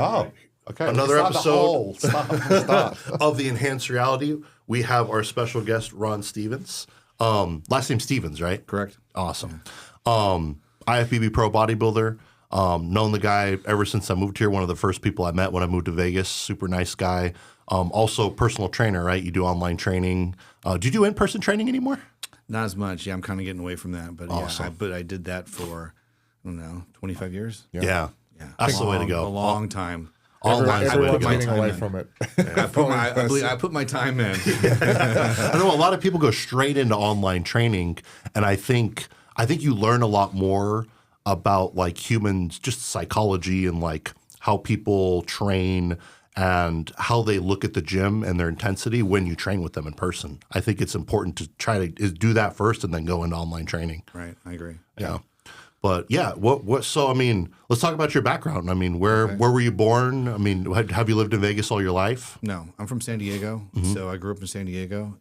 Oh, okay. Another episode Stop. of the Enhanced Reality. We have our special guest, Ron Stevens. Last name Stevens, right? Correct. Awesome. IFPB pro bodybuilder. Known the guy ever since I moved here. One of the first people I met when I moved to Vegas. Super nice guy. Also personal trainer, right? You do online training. Do you do in-person training anymore? Not as much. Yeah, I'm kind of getting away from that. But Awesome. but I did that for, I don't know, 25 years. Yeah. That's the way to go. A long time. Online is the way to Everyone's go. getting away from it. I put my time in. I know a lot of people go straight into online training, and I think you learn a lot more about like humans, just psychology and like how people train and how they look at the gym and their intensity when you train with them in person. I think it's important to try to do that first and then go into online training. Right, I agree. Yeah. But yeah, what? So I mean, let's talk about your background. I mean, where were you born? I mean, have you lived in Vegas all your life? No, I'm from San Diego, so I grew up in San Diego.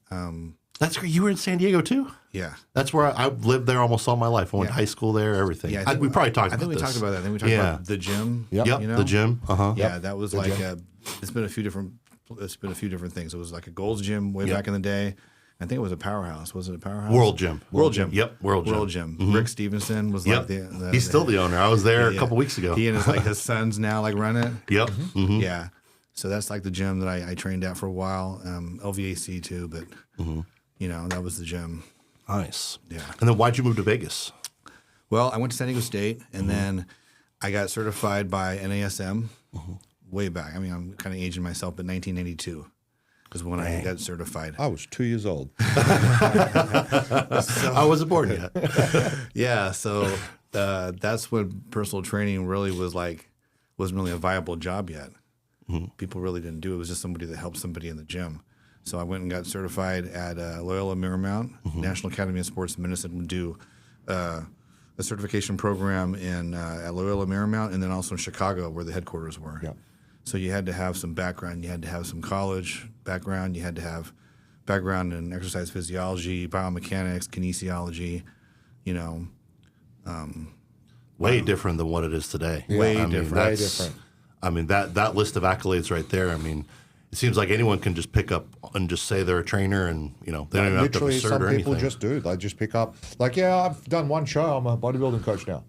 That's great. You were in San Diego too? Yeah. That's where I've lived there almost all my life. I went to high school there, everything. Yeah, we probably talked about this. I think we talked about that. I think we talked about the gym. Yep. Yep, you know? the gym. Uh-huh. Yeah, that was like it's been a few different things. It was like a Gold's Gym way back in the day. I think it was a powerhouse. Was it a powerhouse? World Gym. World Gym. Yep, World Gym. World Gym. Rick Stevenson was like the He's still the owner. I was there a couple weeks ago. He and his sons now like run it. Yep. Mm-hmm. Yeah. So that's like the gym that I trained at for a while. LVAC too, but you know, that was the gym. Nice. Yeah. And then why'd you move to Vegas? Well, I went to San Diego State, and then I got certified by NASM way back. I mean, I'm kind of aging myself, but 1992 is when I got certified. I was 2 years old. I wasn't born yet. Yeah, so that's when personal training really wasn't really a viable job yet. People really didn't do it. It was just somebody that helped somebody in the gym. So I went and got certified at Loyola Marymount. National Academy of Sports Medicine would do a certification program at Loyola Marymount and then also in Chicago where the headquarters were. Yeah. So you had to have some background. You had to have some college background. You had to have background in exercise physiology, biomechanics, kinesiology, you know. Way different than what it is today. Way I mean, different. Way that's- different. I mean, that list of accolades right there, I mean, it seems like anyone can just pick up and just say they're a trainer and, you know, they don't even have to have a Literally, cert some or people anything. just do. They just pick up, like, yeah, I've done one show. I'm a bodybuilding coach now.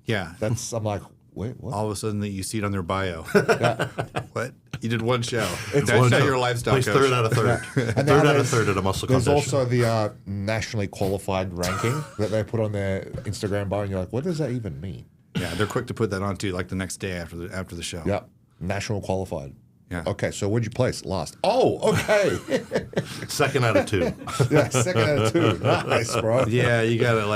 Yeah. I'm like, wait, what? All of a sudden that you see it on their bio. Yeah. What? You did one show. One Now show. you're a lifestyle Place coach. third out of third. And Third now out of third at a muscle There's competition. also the nationally qualified ranking that they put on their Instagram bio, and you're like, what does that even mean? Yeah, they're quick to put that on too, like the next day after the show. Yeah, national qualified. Yeah. Okay, so what'd you place? Last. Oh, okay. Second out of two. Yeah, second out of two. Nice, bro. Yeah, you got to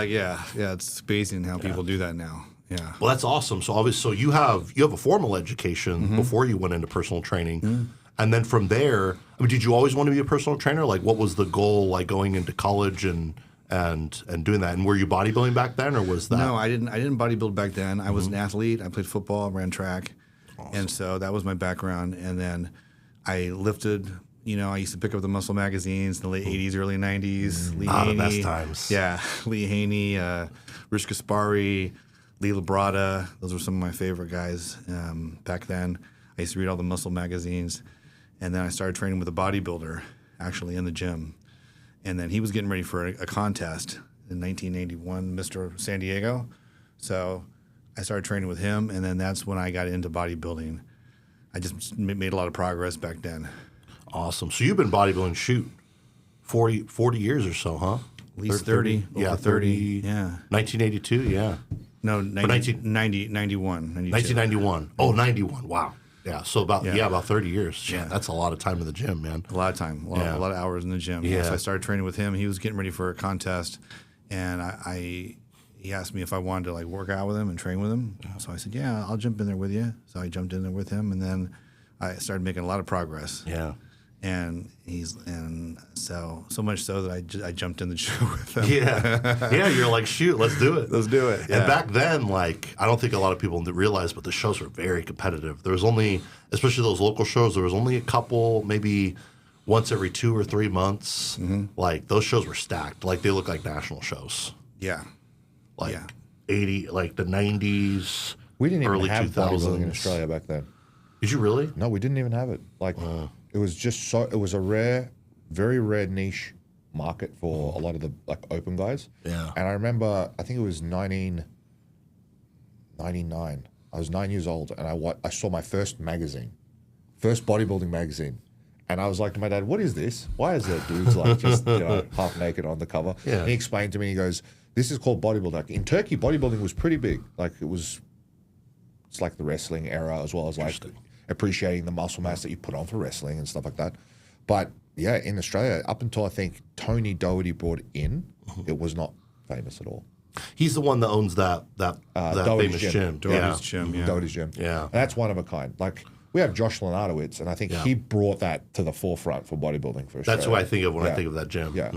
it's amazing how people do that now. Yeah. Well, that's awesome. So obviously, so you have a formal education before you went into personal training, and then from there, I mean, did you always want to be a personal trainer? Like, what was the goal, like going into college and doing that? And were you bodybuilding back then, or was that? No, I didn't bodybuild back then. I was an athlete. I played football, ran track, and so that was my background. And then I lifted. You know, I used to pick up the muscle magazines in the late '80s, early '90s. Lee Haney, the best times. Yeah, Lee Haney, Rich Gaspari, Lee Labrada. Those were some of my favorite guys back then. I used to read all the muscle magazines, and then I started training with a bodybuilder, actually in the gym. And then he was getting ready for a contest in 1981, Mr. San Diego. So I started training with him, and then that's when I got into bodybuilding. I just made a lot of progress back then. Awesome. So you've been bodybuilding, 40 years or so, huh? At least 30. Yeah, over 30. Yeah. 1982, yeah. No, 1991. 92. 1991. Oh, 91. Wow. Yeah, so about 30 years. Yeah. That's a lot of time in the gym, man. A lot of time, a lot of hours in the gym. Yeah. So I started training with him. He was getting ready for a contest, and he asked me if I wanted to like work out with him and train with him. So I said, yeah, I'll jump in there with you. So I jumped in there with him, and then I started making a lot of progress. Yeah. And so much so that I jumped in the show with him. Yeah. Yeah, you're like, shoot, let's do it. Let's do it. And back then, like, I don't think a lot of people realize, but the shows were very competitive. There was only, especially those local shows, there was only a couple, maybe once every 2 or 3 months. Like, those shows were stacked. Like, they look like national shows. Yeah. Like, 80, like the 90s, We didn't even early have 2000s. bodybuilding in Australia back then. Did you really? No, we didn't even have it. Like, it was just so. It was a rare, very rare niche market for a lot of the like open guys. Yeah. And I remember, I think it was 1999. I was 9 years old, and I saw my first magazine, first bodybuilding magazine, and I was like to my dad, "What is this? Why is there dudes like just half naked on the cover?" Yeah. And he explained to me. He goes, "This is called bodybuilding. Like, in Turkey, bodybuilding was pretty big. Like it's like the wrestling era as well as like appreciating the muscle mass that you put on for wrestling and stuff like that. But yeah, in Australia, up until I think Tony Doherty brought in, it was not famous at all. He's the one that owns that Doherty's famous gym. Doherty's gym, yeah. Doherty's gym. Yeah. And that's one of a kind. Like, we have Josh Lenartowicz, and I think he brought that to the forefront for bodybuilding for Australia. That's who I think of when I think of that gym. Yeah.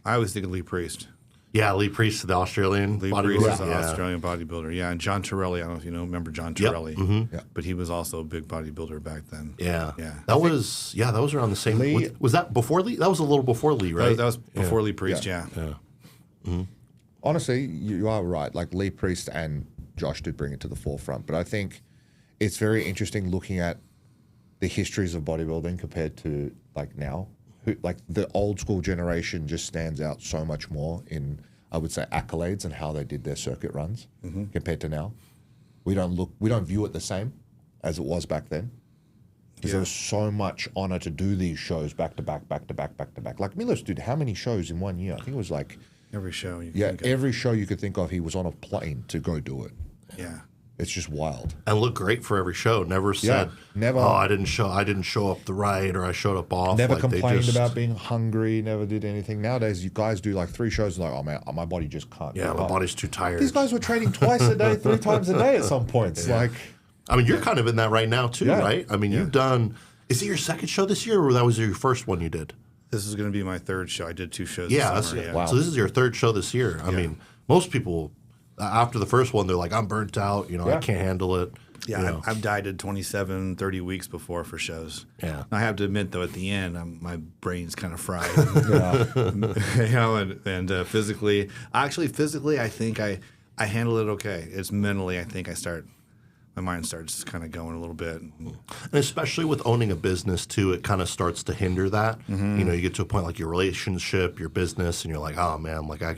I always think of Lee Priest. Yeah, Lee Priest, the Australian Lee bodybuilder. Priest is an Yeah. Australian bodybuilder. Yeah, and John Torelli. I don't know if you remember John Torelli. Yeah. But he was also a big bodybuilder back then. Yeah. Yeah. That was around the same. Lee- Was that before Lee? That was a little before Lee, right? That was before Lee Priest, yeah. Honestly, you are right. Like, Lee Priest and Josh did bring it to the forefront. But I think it's very interesting looking at the histories of bodybuilding compared to like now. Like, the old school generation just stands out so much more in, I would say, accolades and how they did their circuit runs compared to now. We don't view it the same as it was back then. Because there was so much honor to do these shows back to back, back to back, back to back. Like, Milos did how many shows in 1 year? I think it was like, Every show. You yeah, think of. every show you could think of, he was on a plane to go do it. Yeah. It's just wild. And looked great for every show. Never said, never- "Oh, I didn't show up the right," or "I showed up off." Never Like, they complained just- about being hungry, never did anything. Nowadays, you guys do like 3 shows, like, oh man, my body just can't. Yeah, keep my up." body's too tired. These guys were training twice a day, 3 times a day at some points. Like, I mean, you're kind of in that right now too, Yeah. right? I mean, you've done. Is it your second show this year, or that was your first one you did? This is going to be my 3rd show. I did 2 shows Yeah, this that's summer. it. Yeah. Wow. So this is your 3rd show this year. I mean, most people after the first one, they're like, "I'm burnt out. I Yeah. can't handle it." Yeah, I've dieted 27, 30 weeks before for shows. Yeah. I have to admit, though, at the end, my brain's kind of fried. yeah. And physically, I think I handle it okay. It's mentally, I think my mind starts kind of going a little bit. And especially with owning a business too, it kind of starts to hinder that. You get to a point like your relationship, your business, and you're like, "Oh man, like I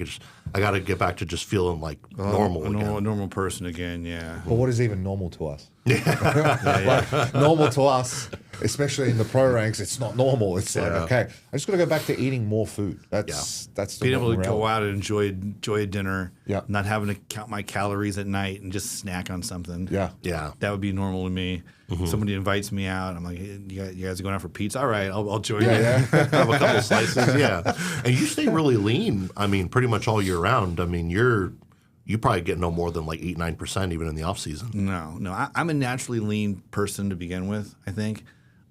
got to get back to just feeling like normal a again." normal person again, yeah. But what is even normal to us? Like, normal to us, especially in the pro ranks, it's not normal. It's like, okay, I just got to go back to eating more food. That's the Being able to reality. go out and enjoy a dinner, Yeah. not having to count my calories at night and just snack on something. Yeah. Yeah. That would be normal to me. Somebody invites me out. I'm like, hey, you guys are going out for pizza? All right, I'll join you. Have a couple slices, yeah. And you stay really lean. I mean, pretty much all year round. I mean, you probably get no more than like 8-9% even in the off season. No. I'm a naturally lean person to begin with. I think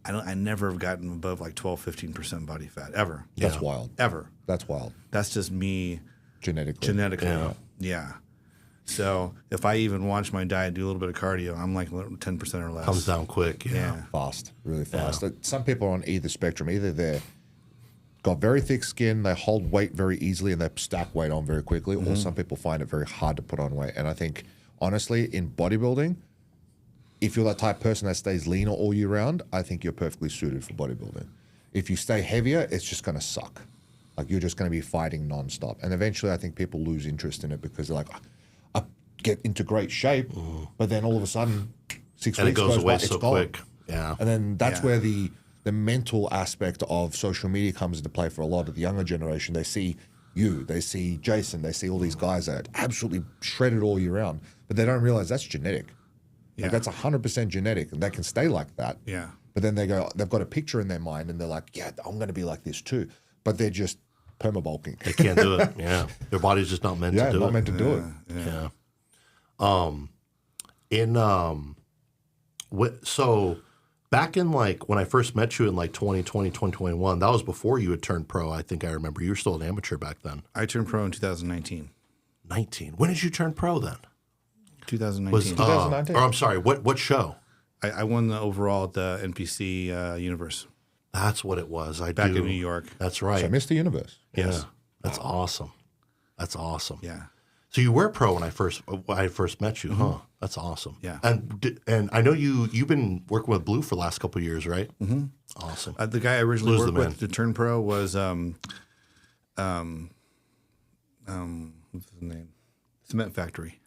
I never have gotten above like 12-15% body fat ever. That's wild. Ever. That's wild. That's just me Genetically. Yeah. So if I even watch my diet, do a little bit of cardio, I'm like 10% or less. Comes down quick. Yeah. Fast, really fast. Some people are on either spectrum. Either they're got very thick skin, they hold weight very easily, and they stack weight on very quickly, or some people find it very hard to put on weight. And I think, honestly, in bodybuilding, if you're that type of person that stays leaner all year round, I think you're perfectly suited for bodybuilding. If you stay heavier, it's just going to suck. Like, you're just going to be fighting nonstop. And eventually, I think people lose interest in it because they're like, I get into great shape, but then all of a sudden, 6 And it weeks goes away by, so it's gone. quick. Yeah. And then that's Yeah. where the mental aspect of social media comes into play for a lot of the younger generation. They see you, they see Jason, they see all these guys that are absolutely shredded all year round, but they don't realize that's genetic. Yeah. Like, that's 100% genetic, and they can stay like that. Yeah. But then they've got a picture in their mind, and they're like, yeah, I'm going to be like this too. But they're just permabulking. They can't do it. Yeah. Their body's just not meant to do not it. meant to do it. Yeah. So back in like when I first met you in like 2020, 2021, that was before you had turned pro. I think I remember you were still an amateur back then. I turned pro in 2019. 19. When did you turn pro then? 2019. Was 2019. or I'm sorry, what show? I won the overall at the NPC Universe That's what it was. back in New York. That's right. So Mr. Universe. Yeah. Yes. That's awesome. That's awesome. Yeah. So you were pro when I first met you, huh? That's awesome. Yeah. And I know you've been working with Blue for the last couple of years, right? Mm-hmm. Awesome. The guy I originally Blue's worked with to turn pro was what's his name? Cement Factory.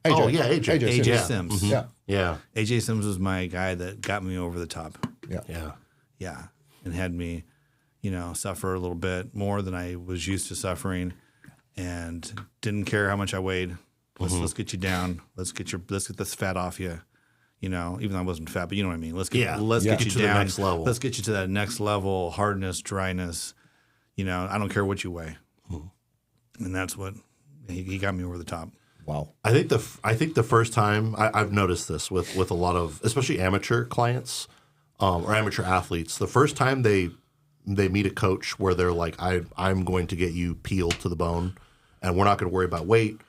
AJ. Oh yeah, AJ. AJ Sims. Yeah. Yeah. AJ Sims was my guy that got me over the top. Yeah. Yeah. Yeah, and had me, suffer a little bit more than I was used to suffering, and didn't care how much I weighed. Let's get you down. Let's get this fat off you. Even though I wasn't fat, but you know what I mean. Let's get you to down. the next level. Let's get you to that next level, hardness, dryness. I don't care what you weigh. And that's what he got me over the top. Wow. I think the first time I've noticed this with a lot of especially amateur clients or amateur athletes, the first time they meet a coach where they're like, I'm going to get you peeled to the bone, and we're not going to worry about weight.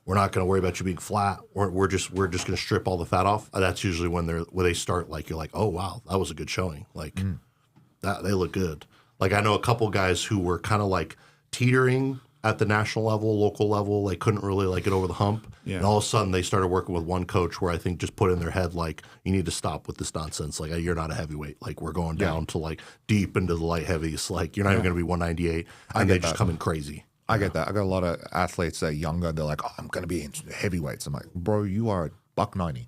We're not going to worry about you being flat. We're just going to strip all the fat off. That's usually when they start like you're like, oh wow, that was a good showing. Like that they look good. Like I know a couple guys who were kind of like teetering at the national level, local level. They couldn't really like get over the hump. Yeah. And all of a sudden they started working with one coach where I think just put in their head like, you need to stop with this nonsense. Like you're not a heavyweight. Like we're going down to like deep into the light heavies. Like you're not even going to be 198. And they just come in crazy. I get that. I got a lot of athletes that are younger. They're like, oh, I'm going to be in heavyweights. I'm like, bro, you are $190.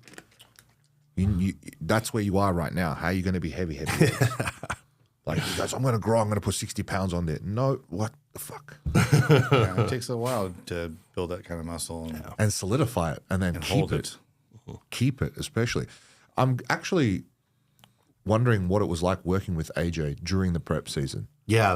That's where you are right now. How are you going to be heavyweights? Like, he goes, I'm going to grow. I'm going to put 60 pounds on there. No, what the fuck? Yeah, it takes a while to build that kind of muscle And solidify it and then keep hold it. it. Keep it, especially. I'm actually wondering what it was like working with AJ during the prep season. Yeah,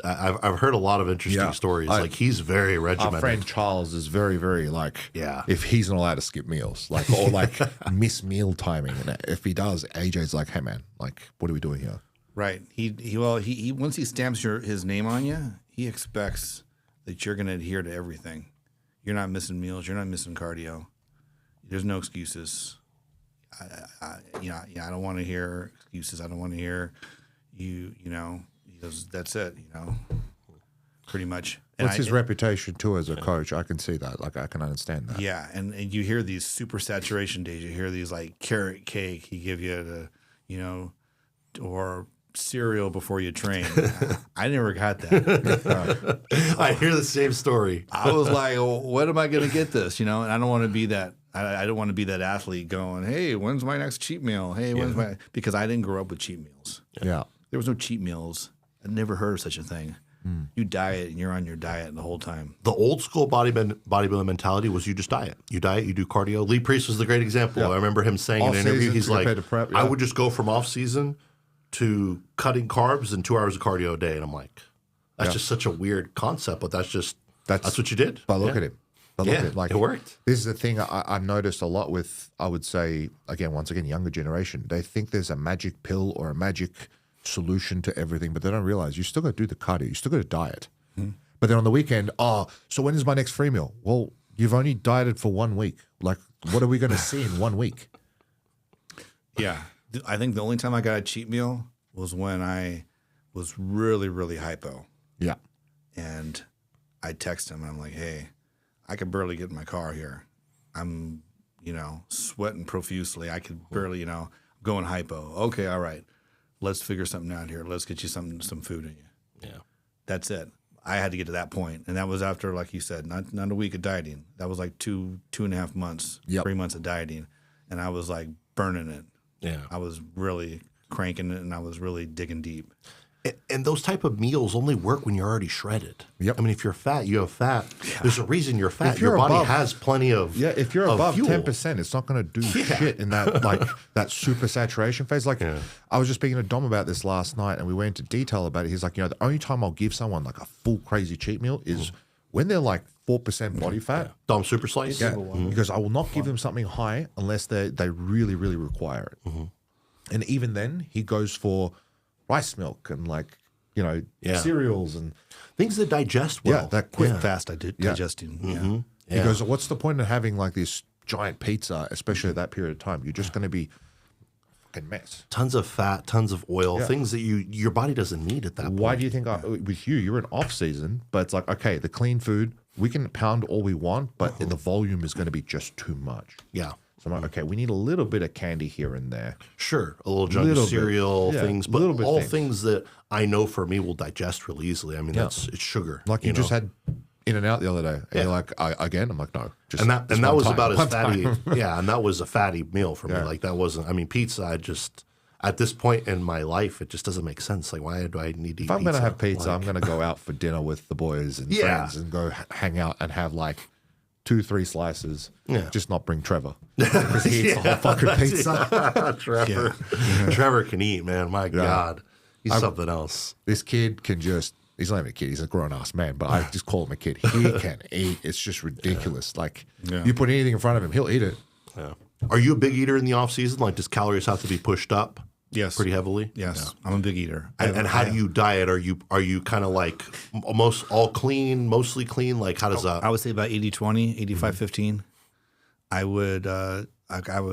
I've heard a lot of interesting stories. Like he's very regimented. Our friend Charles is very, very like, Yeah. if he's not allowed to skip meals, like, or like miss meal timing. And if he does, AJ's like, hey man, like, what are we doing here? Right. He once he stamps his name on you, he expects that you're going to adhere to everything. You're not missing meals. You're not missing cardio. There's no excuses. I don't want to hear excuses. I don't want to hear you know. He goes, that's it. Pretty much. What's his reputation too as a coach? I can see that. Like I can understand that. Yeah, and you hear these super saturation days. You hear these like carrot cake. He give you or cereal before you train. I never got that. I hear the same story. I was like, well, when am I going to get this? And I don't want to be that. I don't want to be that athlete going, hey, when's my next cheat meal? Hey, because I didn't grow up with cheat meals. Yeah. There was no cheat meals. I'd never heard of such a thing. You diet and you're on your diet the whole time. The old school bodybuilding mentality was you just diet. You diet, you do cardio. Lee Priest was the great example. I remember him saying in an interview, he's like, I would just go from off season to cutting carbs and 2 hours of cardio a day. And I'm like, that's just such a weird concept, but that's what you did. But look at him. But look at it. Like, it worked. This is the thing I noticed a lot with, I would say, once again, younger generation. They think there's a magic pill or a magic solution to everything, but they don't realize you still got to do the cardio. You still got to diet. But then on the weekend, so when is my next free meal? Well, you've only dieted for 1 week. Like, what are we going to see in 1 week? Yeah. I think the only time I got a cheat meal was when I was really, really hypo. Yeah. And I text him and I'm like, hey, I could barely get in my car here. I'm, sweating profusely. I could barely, going hypo. Okay, all right. Let's figure something out here. Let's get you some food in you. Yeah. That's it. I had to get to that point. And that was after, like you said, not a week of dieting. That was like 2.5 months, 3 months of dieting. And I was like burning it. Yeah. I was really cranking it and I was really digging deep. And those type of meals only work when you're already shredded. Yep. I mean, if you're fat, you have fat. Yeah. There's a reason you're fat. If you're your body above, has plenty of if you're above fuel. 10%, it's not going to do shit in that that super saturation phase. Like I was just speaking to Dom about this last night, and we went into detail about it. He's like, the only time I'll give someone like a full crazy cheat meal is when they're like 4% body fat. Yeah. Dom Super Slice. Yeah, because I will not give them something high unless they really, really require it. And even then, he goes for rice milk and cereals and things that digest well. Yeah, that quick, fast digesting. He goes, what's the point of having like this giant pizza, especially at that period of time? You're just going to be fucking mess. Tons of fat, tons of oil, things that your body doesn't need at that point. Why do you think with you, you're in off season, but it's like, okay, the clean food, we can pound all we want, but the volume is going to be just too much. Yeah. So I'm like, okay, we need a little bit of candy here and there. Sure, a little jug Little of bit. cereal, Yeah, things, but little bit all things. things that I know for me will digest really easily. I mean, it's sugar. Like you just know? had In-N-Out the other day. And you're like, again? I'm like, no. Just, and that just that one was time, about as one fatty. time. Yeah, and that was a fatty meal for me. Like that wasn't. I mean, pizza. I just at this point in my life, it just doesn't make sense. Like, why do I need to eat If I'm pizza? going to have pizza, Like, I'm going to go out for dinner with the boys and Yeah. friends and go hang out and have like 2-3 slices. Yeah. Just not bring Trevor. Because he eats the whole fucking pizza. Trevor. Trevor can eat, man. My God, he's something else. This kid can just, he's not even a kid, he's a grown-ass man, but I just call him a kid. He can eat. It's just ridiculous. Like, you put anything in front of him, he'll eat it. Yeah. Are you a big eater in the off season? Like, does calories have to be pushed up? Yes. Pretty heavily. Yes, I'm a big eater. And how do you diet? Are you kind of like mostly clean? Like, how does that? I would say about 80-20, 85-15. I would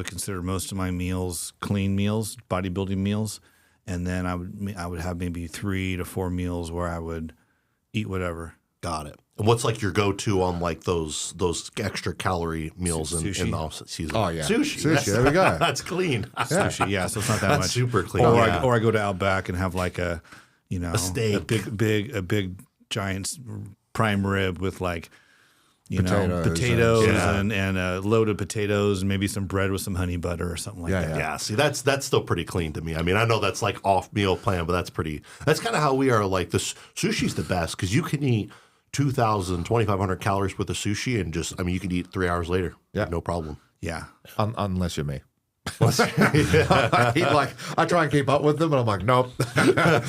consider most of my meals clean meals, bodybuilding meals, and then I would have maybe 3 to 4 meals where I would eat whatever. Got it. And what's like your go-to on like those extra calorie meals in Sushi. the off season? Oh, yeah. Sushi. Sushi, there we go. That's clean. Sushi, yeah, so it's not that That's much. super clean. Or Yeah. I go to Outback and have like a steak. a big giant prime rib with like Potatoes and a load of potatoes and maybe some bread with some honey butter or something like that. Yeah, see, that's still pretty clean to me. I mean, I know that's like off meal plan, but that's kind of how we are. Like this sushi's the best because you can eat 2,000, 2,500 calories worth of sushi and just, I mean, you can eat 3 hours later. Yeah. No problem. Yeah. Unless you're me. I eat like, I try and keep up with them, and I'm like, nope. I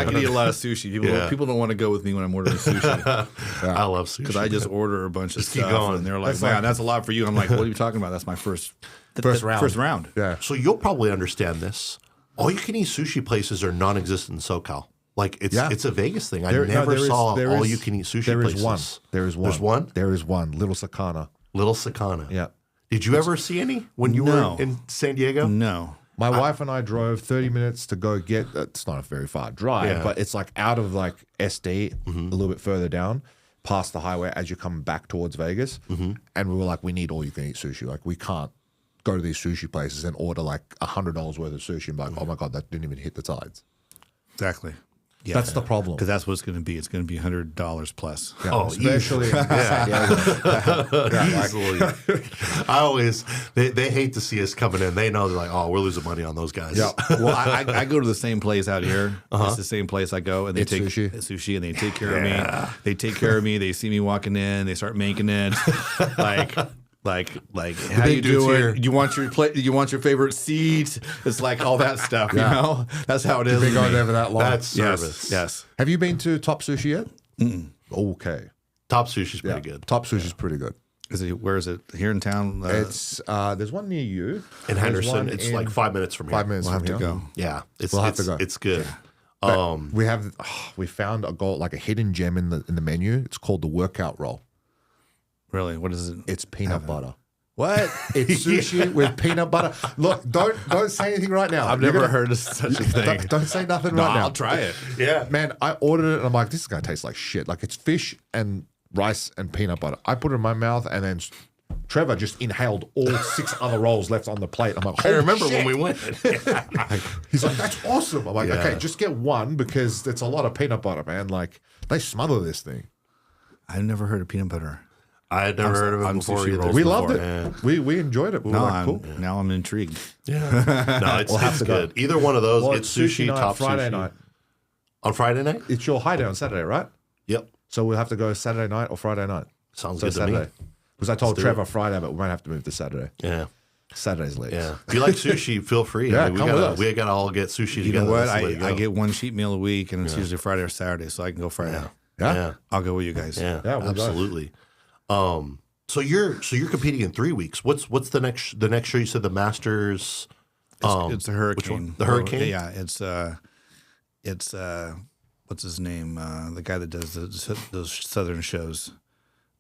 can eat a lot of sushi. People don't want to go with me when I'm ordering sushi I love sushi. because I just order a bunch of keep stuff going. and they're like, "Man, that's a lot for you." I'm like, "What are you talking about? That's my first round." First round. Yeah. So you'll probably understand this. All you can eat sushi places are non-existent in SoCal. Like it's a Vegas thing. I never saw all you can eat sushi places. There is one. There's one? There is one. Little Sakana. Little Sakana. Yeah. Did you ever see any when you No. were in San Diego? No. My wife and I drove 30 minutes to go get. It's not a very far drive, Yeah. but it's like out of like SD, a little bit further down, past the highway as you're coming back towards Vegas. And we were like, we need all you can eat sushi. Like we can't go to these sushi places and order like $100 worth of sushi and be like, oh my god, that didn't even hit the sides. Exactly. Yeah. That's the problem. Because that's what it's going to be. It's going to be $100 plus. Yeah, Oh, especially Easily. I always they hate to see us coming in. They know they're like, oh, we're losing money on those guys. Yeah. Well, I go to the same place out here. It's the same place I go, and they It's take sushi. and they take care of me. They take care of me. They see me walking in. They start making it. Like how big you dude's doing? here. You want your plate? You want your favorite seat? It's like all that stuff. You know, that's how it is. You've been with going me. there for that long. That's service. Yes. Have you been to Top Sushi yet? Okay. Top sushi's pretty good. Top Sushi is pretty good. Where is it? Here in town? It's there's one near you In There's Henderson, one it's in like 5 minutes from here. 5 minutes We'll from have to here. go. Yeah, We'll have to go. It's good. We found a gold, like a hidden gem in the menu. It's called the workout roll. Really? What is it? It's peanut butter. What? It's sushi with peanut butter. Look, don't say anything right now. I've You're never gonna- heard of such a thing. Don't say nothing No, right now. I'll try it. Yeah. Man, I ordered it and I'm like, this is gonna taste like shit. Like it's fish and rice and peanut butter. I put it in my mouth and then Trevor just inhaled all 6 other rolls left on the plate. I'm like, I remember shit. when we went. He's like, that's awesome. I'm like, Yeah. okay, just get one because it's a lot of peanut butter, man. Like they smother this thing. I've never heard of peanut butter. I had never heard of it on before sushi either. rolls We before. loved it. Yeah. We enjoyed it. We were like, cool. Now I'm intrigued. Yeah. No, it's to go. good. Either one of those. Well, it's sushi, night, top Friday sushi. night. On Friday night? It's your high day on Saturday, right? Yep. So we'll have to go Saturday night or Friday night. Sounds So good to me. Saturday. Because I told do Trevor Friday, but we might have to move to Saturday. Yeah. Saturday's late. Yeah. If you like sushi, feel free. Yeah, I mean, come with us. we gotta all get sushi You together. know what? That's the way to go. I get one cheat meal a week, and it's usually Friday or Saturday, so I can go Friday. Yeah? Yeah. I'll go with you guys. Yeah, Yeah, we'll go. absolutely. So you're competing in 3 weeks. What's the next show? You said the Masters. It's a hurricane. which one? The Hurricane? Yeah, it's what's his name? The guy that does those southern shows.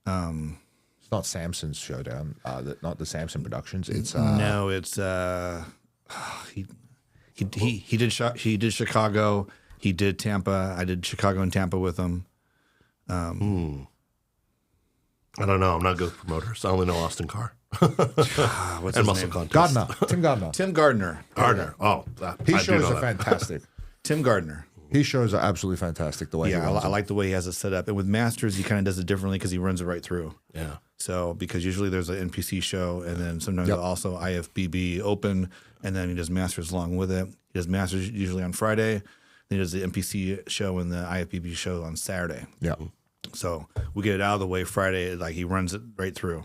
It's not Samson's showdown. Not the Samson Productions. It's No, it's he did Chicago. He did Tampa. I did Chicago and Tampa with him. I don't know. I'm not good with promoters. I only know Austin Carr What's and his muscle name? contest. Gardner, Tim Gardner. Tim Gardner. Gardner. Oh, His I do shows know are that. fantastic. Tim Gardner. His shows are absolutely fantastic. The way he Yeah, runs I them. like the way he has it set up. And with Masters, he kind of does it differently because he runs it right through. Yeah. So because usually there's an NPC show, and then sometimes Yep. also IFPB Open, and then he does Masters along with it. He does Masters usually on Friday. Then he does the NPC show and the IFPB show on Saturday. Yeah. So we get it out of the way Friday. Like he runs it right through,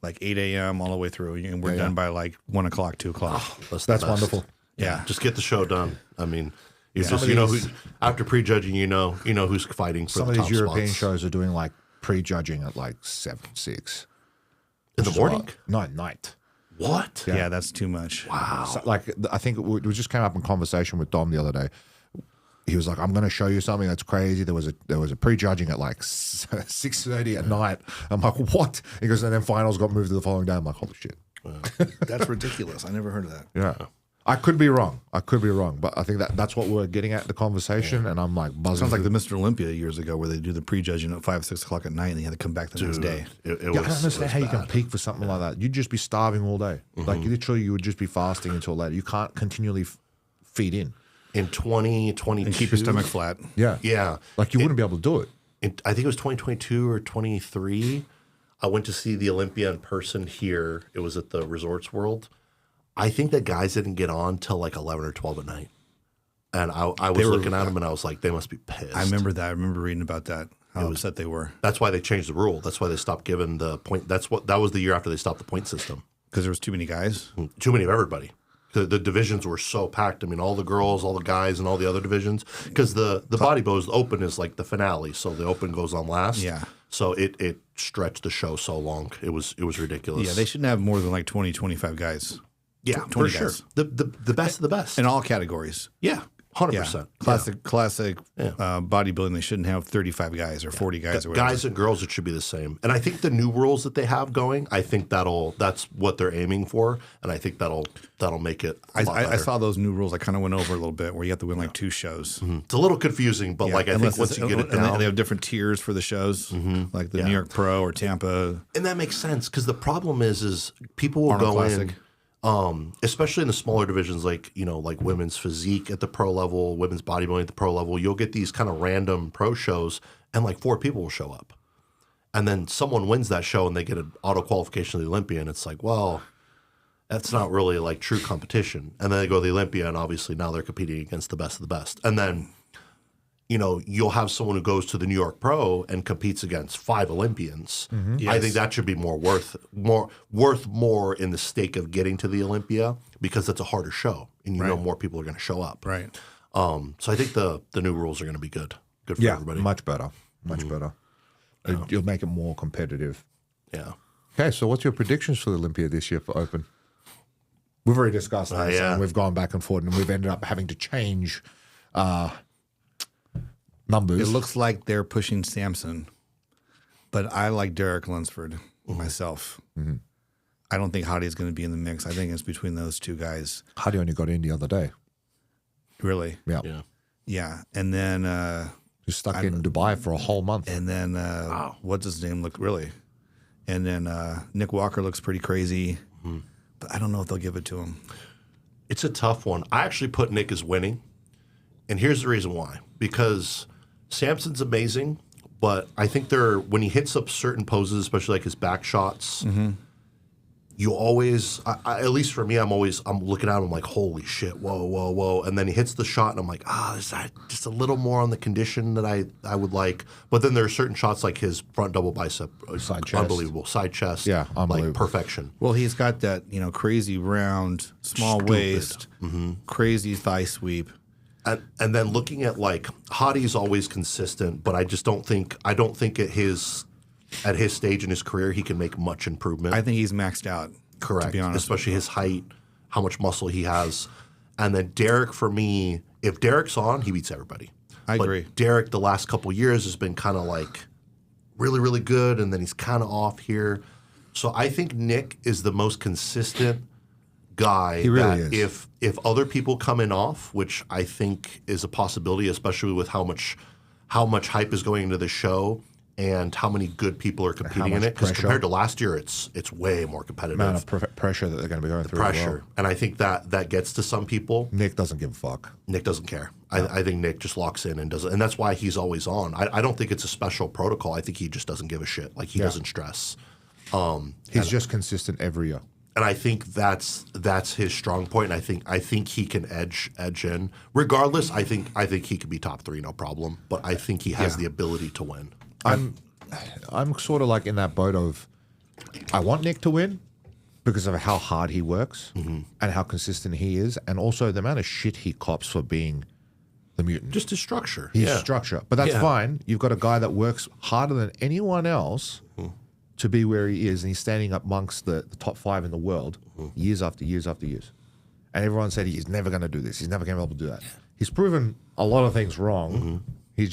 like 8 a.m. all the way through, and we're done by like 1 o'clock, 2 o'clock. That's That's wonderful. Yeah. Just get the show done. I mean, it's Some just, of you know, these- who, after prejudging, you know who's fighting for Some the of top these European spots. shows are doing like prejudging at like 7, 6 In the morning? No, at night. What? Yeah, that's too much. Wow. So, like I think we just came up in conversation with Dom the other day. He was like, "I'm going to show you something that's crazy." There was a prejudging at like 6:30 at night. I'm like, "What?" He goes, and then finals got moved to the following day. I'm like, "Holy shit!" That's ridiculous. I never heard of that. Yeah, I could be wrong. But I think that's what we're getting at the conversation. And I'm like buzzing. Sounds like the Mr. Olympia years ago, where they do the prejudging at 5, 6 o'clock at night, and they had to come back the next day. It Yeah, was, I don't understand how you can peak for something like that. You'd just be starving all day. Like literally, you would just be fasting until later. You can't continually feed in. in 2022. And keep your stomach flat. Yeah, Yeah. like you wouldn't be able to do it. I think it was 2022 or 23. I went to see the Olympia in person here. It was at the Resorts World. I think that guys didn't get on till like 11 or 12 at night. And I was looking at them and I was like, they must be pissed. I remember that. I remember reading about that. How upset they were That's why they changed the rule. That's why they stopped giving the point. That was the year after they stopped the point system. because there was too many guys. Too many of everybody. The divisions were so packed. I mean, all the girls, all the guys, and all the other divisions. Because the bodybuilders, the open is like the finale, so the open goes on last. Yeah. So it stretched the show so long. It was ridiculous. Yeah, they shouldn't have more than like 20, 25 guys yeah, 20 for sure. guys. The best of the best. in all categories. Yeah, 100%. Yeah. Classic bodybuilding. They shouldn't have 35 guys or 40 guys or whatever. Guys and girls, it should be the same. And I think the new rules that they have going, I think that's what they're aiming for, and I think that'll make it. A lot I better. saw those new rules. I kind of went over a little bit where you have to win like 2 shows. It's a little confusing, but like I think Unless once it's- you get it and down, they have different tiers for the shows, like the New York Pro or Tampa. and that makes sense because the problem is people will Arnold go Classic. in. Especially in the smaller divisions, like like women's physique at the pro level, women's bodybuilding at the pro level, you'll get these kind of random pro shows, and like 4 people will show up, and then someone wins that show and they get an auto qualification to the Olympia, and it's like, well, that's not really like true competition. And then they go to the Olympia, and obviously now they're competing against the best of the best, and then you'll have someone who goes to the New York Pro and competes against 5 Olympians. I think that should be worth more in the stake of getting to the Olympia because it's a harder show and more people are going to show up. Right. So I think the new rules are going to be good for everybody. much better, much better. You'll make it more competitive. Yeah. Okay, so what's your predictions for the Olympia this year for Open? We've already discussed this, yeah. and we've gone back and forth, and we've ended up having to change numbers. It looks like they're pushing Samson, but I like Derek Lunsford myself. I don't think Hadi's going to be in the mix. I think it's between those 2 guys, Hadi only got in the other day. really. Yeah, Yeah. Yeah, and then he's stuck in Dubai for a whole month. what's his name look really, and then Nick Walker looks pretty crazy, but I don't know if they'll give it to him. It's a tough one. I actually put Nick as winning, and here's the reason why. Because Samson's amazing, but I think when he hits up certain poses, especially like his back shots, you always, at least for me, I'm looking at him like, holy shit, whoa, whoa, whoa. And then he hits the shot and I'm like, is that just a little more on the condition that I would like. But then there are certain shots like his front double bicep, Side chest. unbelievable. Side chest, Yeah, unbelievable. like perfection. Well, he's got that crazy round, small Stupid. waist, crazy thigh sweep. And then looking at like Hadi's always consistent, but I don't think at his stage in his career he can make much improvement. I think he's maxed out. Correct, To be honest, especially his height, how much muscle he has, and then Derek for me, if Derek's on, he beats everybody. I But agree. Derek the last couple of years has been kind of like really really good, and then he's kind of off here. So I think Nick is the most consistent guy. He really is. If other people come in off, which I think is a possibility, especially with how how much hype is going into the show and how many good people are competing in it. Because compared to last year, it's way more competitive. Amount of pressure that they're going to be going through. Pressure. As well. And I think that gets to some people. Nick doesn't give a fuck. Nick doesn't care. I think Nick just locks in and does it. And that's why he's always on. I don't think it's a special protocol. I think he just doesn't give a shit. Like, he doesn't stress. He's just consistent every year. And I think that's his strong point. And I think he can edge in. Regardless, I think he could be top 3, no problem. But I think he has the ability to win. I'm sort of like in that boat of I want Nick to win because of how hard he works and how consistent he is, and also the amount of shit he cops for being the mutant. Just his structure. His structure. But that's fine. You've got a guy that works harder than anyone else to be where he is, and he's standing up amongst the top 5 in the world years after years after years. And everyone said he's never going to do this. He's never going to be able to do that. He's proven a lot of things wrong. He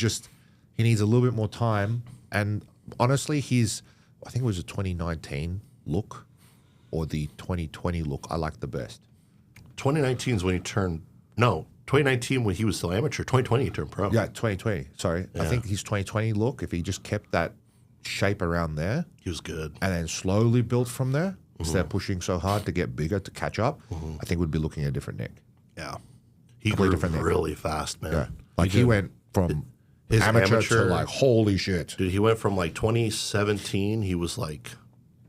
needs a little bit more time. And honestly, I think it was a 2019 look or the 2020 look I like the best. 2019 is when he turned, 2019 when he was still amateur. 2020 he turned pro. Yeah, 2020. Sorry. I think his 2020 look, if he just kept that shape around there. He was good. And then slowly built from there, instead of pushing so hard to get bigger, to catch up, I think we'd be looking at a different Nick. Yeah. He grew really fast, man. Yeah. Like he went from his amateur to like, holy shit. Dude, he went from like 2017, he was like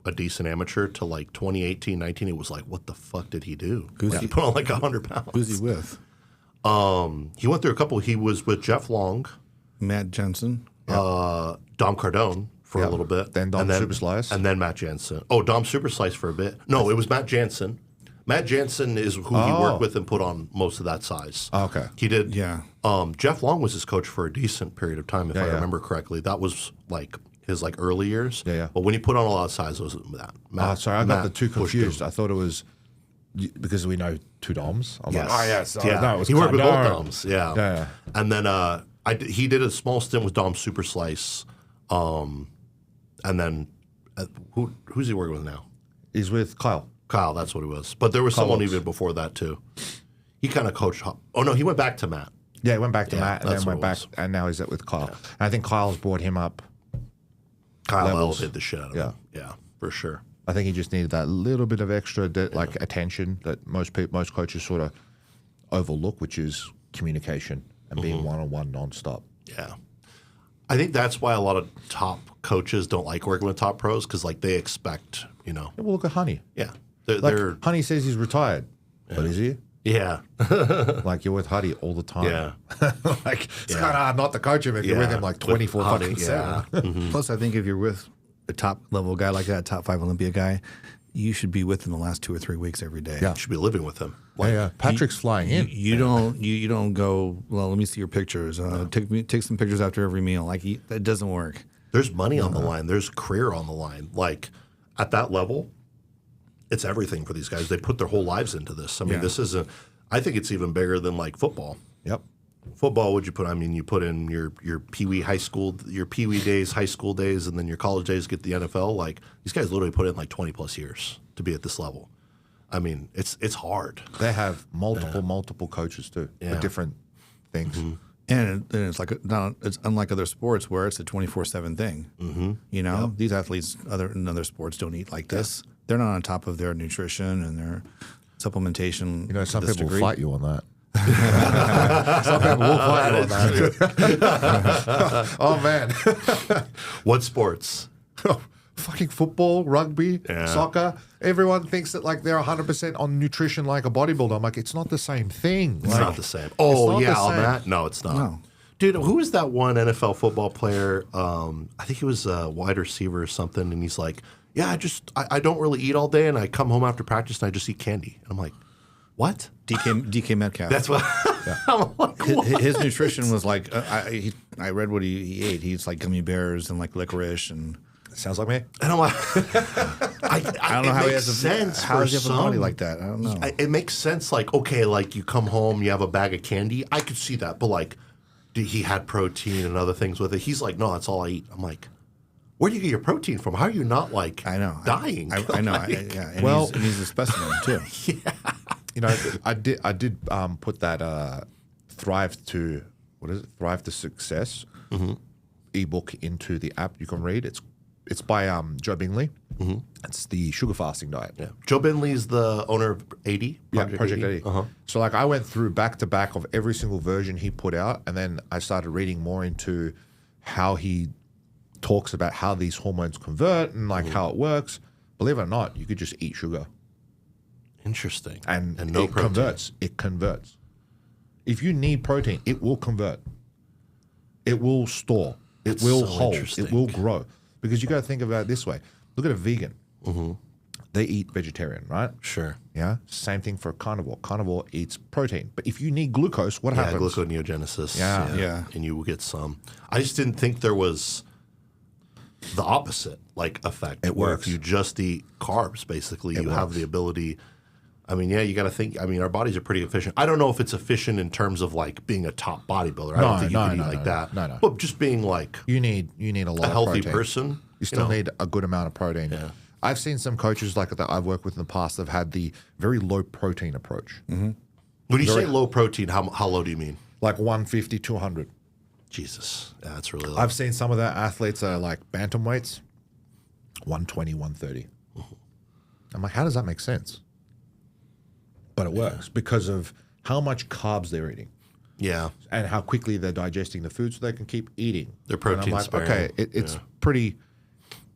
a decent amateur, to like 2018, 19, it was like, what the fuck did he do? He put on like 100 pounds. Who's he with? He went through a couple. He was with Jeff Long. Matt Jensen. Dom Cardone for a little bit. Then Dom Superslice. And then Matt Jansen. Oh, Dom Superslice for a bit. No, it was Matt Jansen. Matt Jansen is who he worked with and put on most of that size. Okay. He did. Yeah. Jeff Long was his coach for a decent period of time, if I remember correctly. That was like his like early years. Yeah. But when he put on a lot of size, it was Matt. Sorry, I got the two pushed confused. him. I thought it was because we know two Doms. I'm like, Yes. no, it was he worked with both Cardone. Doms. Yeah. Yeah. And then he did a small stint with Dom Superslice. And then who's he working with now? He's with Kyle. Kyle, that's what it was. But there was someone Lopes. even before that too. He kind of coached. Oh no, he went back to Matt. Yeah, he went back to Matt and that's then went what it back, was. and now he's with Kyle. And I think Kyle's brought him up. Kyle Levels. elevated the shit out of him. Yeah, for sure. I think he just needed that little bit of extra attention that most coaches sort of overlook, which is communication and being one-on-one nonstop. Yeah. I think that's why a lot of top coaches don't like working with top pros, because like they expect, Yeah, well, look at Honey. they're Honey says he's retired, but is he? yeah. Like you're with Huddy all the time. Yeah. Like it's kind of hard not to coach him if you're with him like 24 fucking 7. Plus, I think if you're with a top level guy like that, top 5 Olympia guy, you should be with him the last 2 or 3 weeks every day. Yeah. You should be living with him. Yeah. Patrick's flying in. You don't go, well, let me see your pictures. Take some pictures after every meal. Like that doesn't work. There's money on the line. There's career on the line. Like at that level, it's everything for these guys. They put their whole lives into this. I mean, this isn't. I think it's even bigger than like football. Yep. Football, would you put? I mean, you put in your Pee-wee high school, your Pee-wee days, high school days, and then your college days get the NFL. Like these guys literally put in like 20 plus years to be at this level. I mean, it's hard. They have multiple coaches too for different things. And it's like it's unlike other sports where it's a 24/7 thing. You know, these athletes in other sports don't eat like this. They're not on top of their nutrition and their supplementation. You know, some to this people degree. will fight you on that. Some people will fight you on that. Oh man. What sports? Fucking football, rugby, soccer. Everyone thinks that like they're 100% on nutrition like a bodybuilder. I'm like, it's not the same thing. It's not the same. Oh not yeah, the on same. that? No, it's not. No. Dude, who was that one NFL football player? I think he was a wide receiver or something, and he's like, "Yeah, I don't really eat all day, and I come home after practice and I just eat candy." And I'm like, "What?" DK Metcalf. That's what. I'm like, what? His nutrition was like I read what he ate. He eats like gummy bears and like licorice and. Sounds like me. And I'm like, I don't know how he has sense how for does he have a some. body like that. I don't know. It makes sense. Like, okay, like you come home, you have a bag of candy. I could see that, but like, he had protein and other things with it. He's like, no, that's all I eat. I'm like, where do you get your protein from? How are you not like dying? I know. And Well- he's a specimen too. You know, I did put that Thrive to Success ebook into the app you can read. It's by Joe Bingley. It's the sugar fasting diet. Yeah. Joe Bentley's the owner of 80? Project 80. So like I went through back to back of every single version he put out, and then I started reading more into how he talks about how these hormones convert and like how it works. Believe it or not, you could just eat sugar. Interesting. And no it protein. converts. It converts. If you need protein, it will convert. It will store. It That's will so hold. interesting. It will grow. Because you got to think about it this way. Look at a vegan. They eat vegetarian, right? Sure. Yeah. Same thing for a carnivore. Carnivore eats protein. But if you need glucose, what Yeah, happens? gluconeogenesis. Yeah. And you will get some. I just didn't think there was the opposite like effect. It where works. if you just eat carbs, basically, you have works. the ability. I mean, yeah, you got to think. I mean, our bodies are pretty efficient. I don't know if it's efficient in terms of like being a top bodybuilder. I don't think you can eat like that. No. But just being like You need a lot a of healthy protein. person. You still need a good amount of protein. Yeah. I've seen some coaches like that I've worked with in the past that have had the very low protein approach. When you say low protein, how low do you mean? Like 150, 200. Jesus, yeah, that's really low. I've seen some of their athletes are like bantamweights, 120, 130. I'm like, how does that make sense? But it works because of how much carbs they're eating yeah, and how quickly they're digesting the food so they can keep eating. They're And I'm protein like, sparing. okay, it's pretty,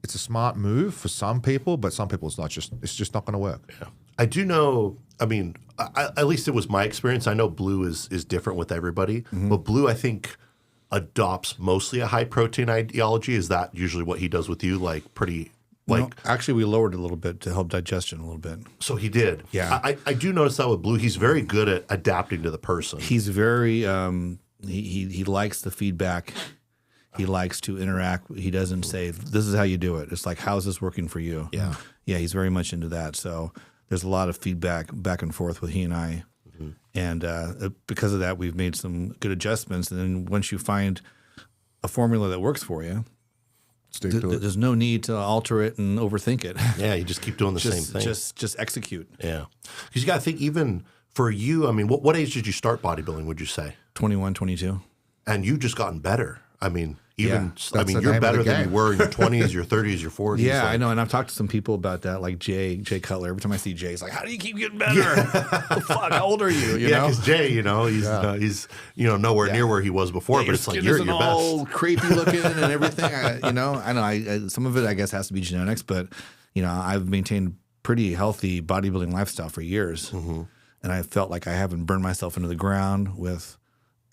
it's a smart move for some people, but some people it's just not going to work. yeah. I do know. I mean, at least it was my experience. I know Blue is different with everybody, but Blue, I think, adopts mostly a high protein ideology. Is that usually what he does with you? Like pretty. Like No, actually, we lowered it a little bit to help digestion a little bit. so he did. Yeah. I do notice that with Blue, he's very good at adapting to the person. He's very he likes the feedback. He likes to interact. He doesn't say, "This is how you do it." It's like, "How's this working for you?" Yeah. Yeah. He's very much into that. So there's a lot of feedback back and forth with he and I, and because of that, we've made some good adjustments. And then once you find a formula that works for you, Stick to it. there's no need to alter it and overthink it. Yeah, you just keep doing the same thing. Just execute. Yeah, because you got to think even for you. I mean, what age did you start bodybuilding? Would you say? 21, 22. And you just gotten better. I mean, even That's I mean, the you're name of better the than you game. were in your 20s, your 30s, your 40s. Yeah, like- I know, and I've talked to some people about that, like Jay Cutler. Every time I see Jay, he's like, "How do you keep getting better? Oh, fuck, how old are you?" You Yeah, know, because Jay, he's nowhere near where he was before, but your it's like skin you're isn't your all best. crepey looking and everything. I know. I some of it, I guess, has to be genetics, but I've maintained pretty healthy bodybuilding lifestyle for years, and I felt like I haven't burned myself into the ground with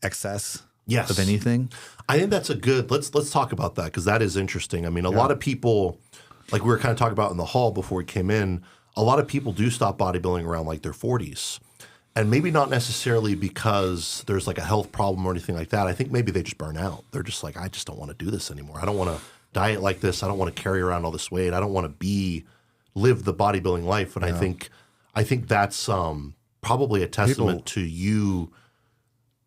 excess Yes. of anything. I think that's a good. Let's talk about that because that is interesting. I mean, a lot of people, like we were kind of talking about in the hall before we came in, a lot of people do stop bodybuilding around like their 40s. And maybe not necessarily because there's like a health problem or anything like that. I think maybe they just burn out. They're just like, I just don't want to do this anymore. I don't want to diet like this. I don't want to carry around all this weight. I don't want to live the bodybuilding life. And I think that's probably a testament to you,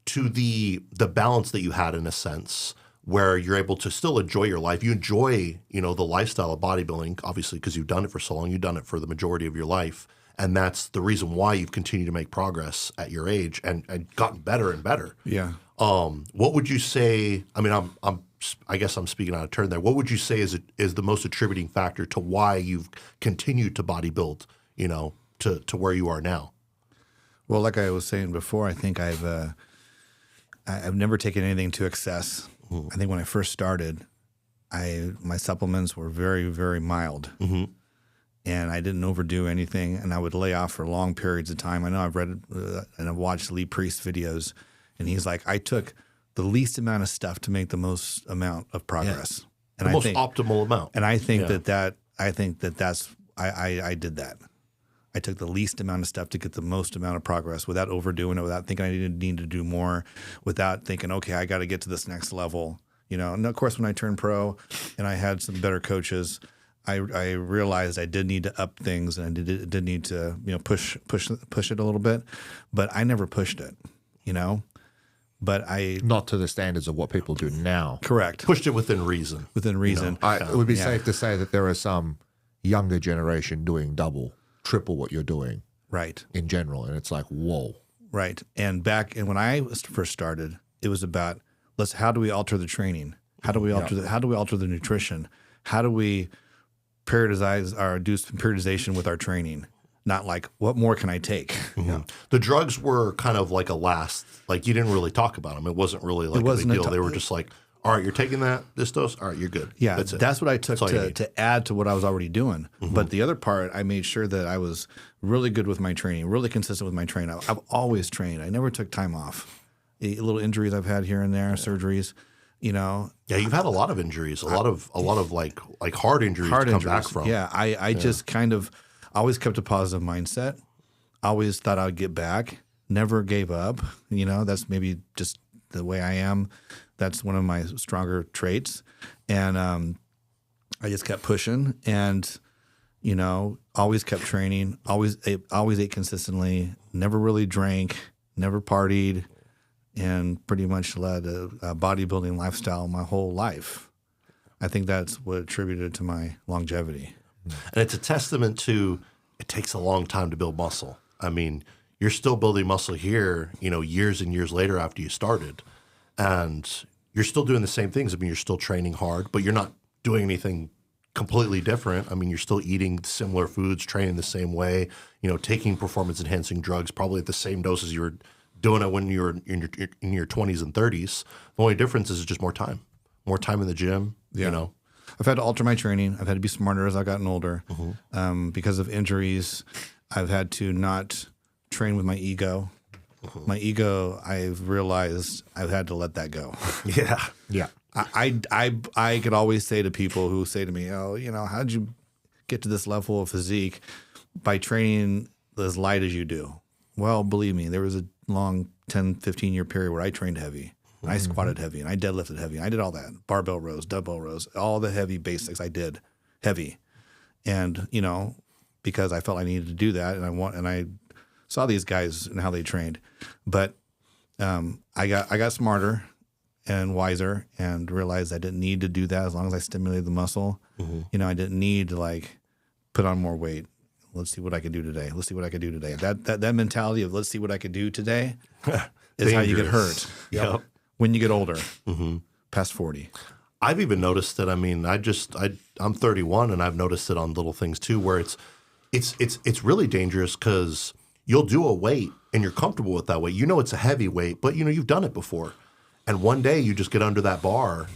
to the balance that you had in a sense, where you're able to still enjoy your life. You enjoy, the lifestyle of bodybuilding, obviously, because you've done it for so long. You've done it for the majority of your life. And that's the reason why you've continued to make progress at your age and gotten better and better. Yeah. What would you say? I mean, I guess I'm speaking out of turn there. What would you say is the most attributing factor to why you've continued to bodybuild, to where you are now? Well, like I was saying before, I think I've never taken anything to excess. I think when I first started, my supplements were very, very mild. And I didn't overdo anything, and I would lay off for long periods of time. I know I've read and I've watched Lee Priest videos, and he's like, I took the least amount of stuff to make the most amount of progress. And The most optimal amount. And I think I did that. I took the least amount of stuff to get the most amount of progress without overdoing it, without thinking I need to do more, without thinking, okay, I got to get to this next level. And of course, when I turned pro and I had some better coaches, I realized I did need to up things and I did need to push it a little bit, but I never pushed it, But I Not to the standards of what people do now. correct Pushed it within reason. within reason. It would be safe to say that there are some younger generation doing double, triple what you're doing Right. in general. And it's like, whoa. Right. And when I first started, it was about how do we alter the training? How do we alter the nutrition? How do we periodize or do some periodization with our training? Not like, what more can I take? Mm-hmm. The drugs were kind of like a last, like you didn't really talk about them. It wasn't really like a big deal. They were just like, all right, you're taking this dose. All right, you're good. Yeah, that's it. That's what I took to add to what I was already doing. Mm-hmm. But the other part, I made sure that I was really good with my training, really consistent with my training. I've always trained. I never took time off. Little injuries I've had here and there, surgeries, you know. Yeah, you've had a lot of injuries, a lot of like hard injuries to come back from. Yeah, I just kind of always kept a positive mindset. Always thought I'd get back. Never gave up. You know, that's maybe just the way I am. That's one of my stronger traits. And I just kept pushing and, you know, always kept training, always ate consistently, never really drank, never partied, and pretty much led a bodybuilding lifestyle my whole life. I think that's what attributed to my longevity. And it's a testament to it takes a long time to build muscle. I mean, you're still building muscle here, you know, years and years later after you started. And you're still doing the same things. I mean, you're still training hard, but you're not doing anything completely different. I mean, you're still eating similar foods, training the same way, you know, taking performance-enhancing drugs probably at the same doses you were doing it when you were in your 20s and 30s. The only difference is just more time in the gym, you know. I've had to alter my training. I've had to be smarter as I've gotten older. Mm-hmm. Because of injuries, I've had to not train with my ego. Mm-hmm. My ego, I've realized I've had to let that go. Yeah. I could always say to people who say to me, oh, you know, how'd you get to this level of physique? By training as light as you do. Well, believe me, there was a long 10, 15-year period where I trained heavy. And I squatted heavy and I deadlifted heavy. And I did all that. Barbell rows, dumbbell rows, all the heavy basics I did heavy. And, you know, because I felt I needed to do that and I saw these guys and how they trained. But I got smarter and wiser and realized I didn't need to do that as long as I stimulated the muscle. Mm-hmm. You know, I didn't need to like put on more weight. Let's see what I can do today. Let's see what I can do today. That mentality of let's see what I can do today is how you get hurt. Yep. When you get older, past 40. I've even noticed that. I mean, I'm 31 and I've noticed it on little things too, where it's really dangerous because you'll do a weight and you're comfortable with that weight. You know, it's a heavy weight, but you know, you've done it before. And one day you just get under that bar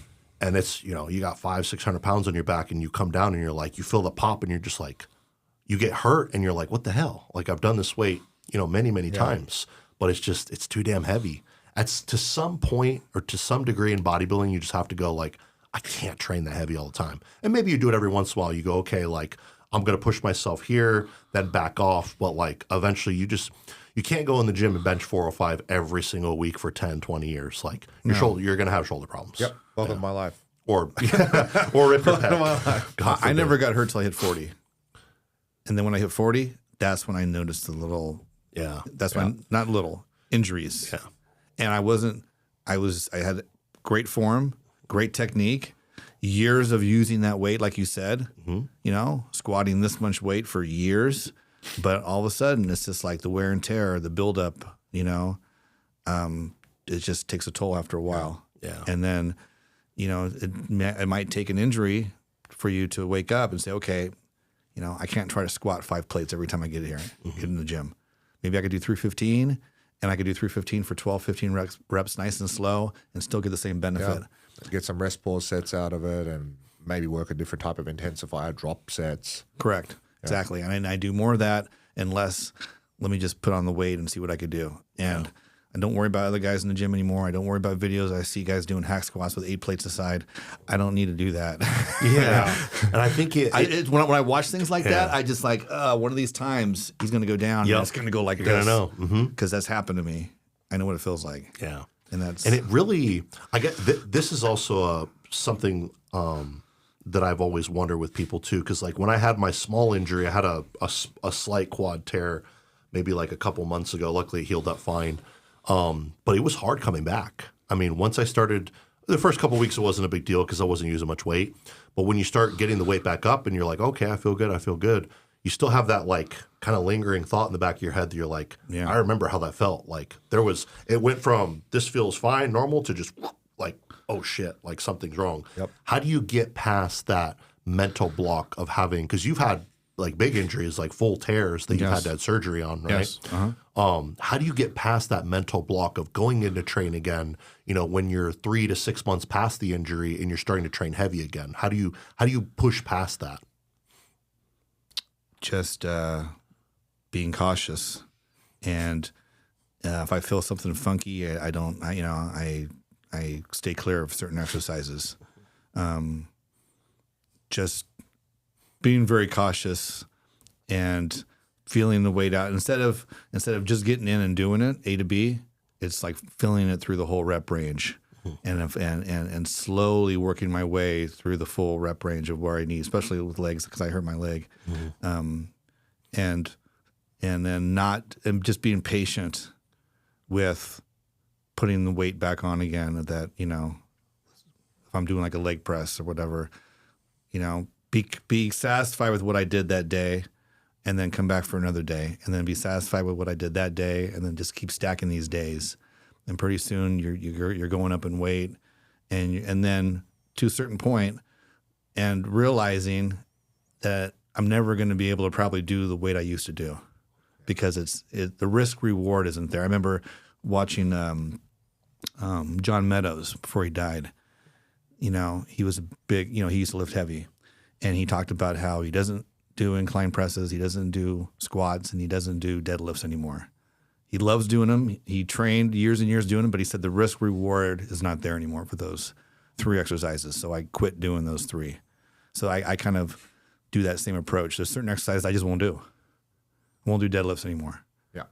and it's, you know, you got 500-600 pounds on your back and you come down and you're like, you feel the pop and you're just like, you get hurt and you're like, what the hell? Like I've done this weight, you know, many times, but it's too damn heavy. That's to some point or to some degree in bodybuilding, you just have to go like, I can't train that heavy all the time. And maybe you do it every once in a while. You go, okay, like I'm going to push myself here, then back off. But like eventually you can't go in the gym and bench 405 every single week for 10, 20 years. Like your shoulder, you're going to have shoulder problems. Yep. Welcome to my life. Or rip your pec. I never got hurt till I hit 40. And then when I hit 40, that's when I noticed the little, when, not little, injuries. Yeah. And I had great form, great technique, years of using that weight, like you said, you know, squatting this much weight for years. But all of a sudden, it's just like the wear and tear, the buildup, you know, it just takes a toll after a while. Yeah. And then, you know, it might take an injury for you to wake up and say, okay, you know, I can't try to squat 5 plates every time I get here, get in the gym. Maybe I could do 315. And I could do 315 for 12, 15 reps nice and slow and still get the same benefit. Yeah. Get some rest pause sets out of it and maybe work a different type of intensifier, drop sets. Correct. Yeah. Exactly. And I do more of that and less, let me just put on the weight and see what I could do. And I don't worry about other guys in the gym anymore. I don't worry about videos. I see guys doing hack squats with 8 plates aside. I don't need to do that. Yeah. And I think when I watch things like that, I just like, one of these times he's going to go down and it's going to go like this. You're going to know. Because that's happened to me. I know what it feels like. Yeah. And it really, I get, this is also something that I've always wondered with people too. Because like when I had my small injury, I had a slight quad tear maybe like a couple months ago. Luckily it healed up fine. But it was hard coming back. I mean, once I started, the first couple of weeks, it wasn't a big deal because I wasn't using much weight. But when you start getting the weight back up and you're like, okay, I feel good. You still have that like kind of lingering thought in the back of your head that you're like, I remember how that felt. Like it went from this feels fine, normal to just like, oh shit, like something's wrong. Yep. How do you get past that mental block of having, because you've had like big injuries, like full tears that you've had to have surgery on, right? Yes. Uh-huh. How do you get past that mental block of going into train again, when you're 3 to 6 months past the injury and you're starting to train heavy again? How do you push past that? Just being cautious, and if I feel something funky, I stay clear of certain exercises. Just being very cautious and feeling the weight out instead of just getting in and doing it A to B. It's like feeling it through the whole rep range, and slowly working my way through the full rep range of where I need, especially with legs because I hurt my leg, and then just being patient with putting the weight back on again. That if I'm doing like a leg press or whatever, be satisfied with what I did that day, and then come back for another day, and then be satisfied with what I did that day, and then just keep stacking these days. And pretty soon you're going up in weight, and then to a certain point, and realizing that I'm never going to be able to probably do the weight I used to do, because the risk reward isn't there. I remember watching John Meadows before he died. He was a big, he used to lift heavy, and he talked about how he doesn't do incline presses, he doesn't do squats, and he doesn't do deadlifts anymore. He loves doing them. He trained years and years doing them, but he said the risk reward is not there anymore for those 3 exercises. So I quit doing those 3. So I kind of do that same approach. There's certain exercises I just won't do. I won't do deadlifts anymore. Yeah.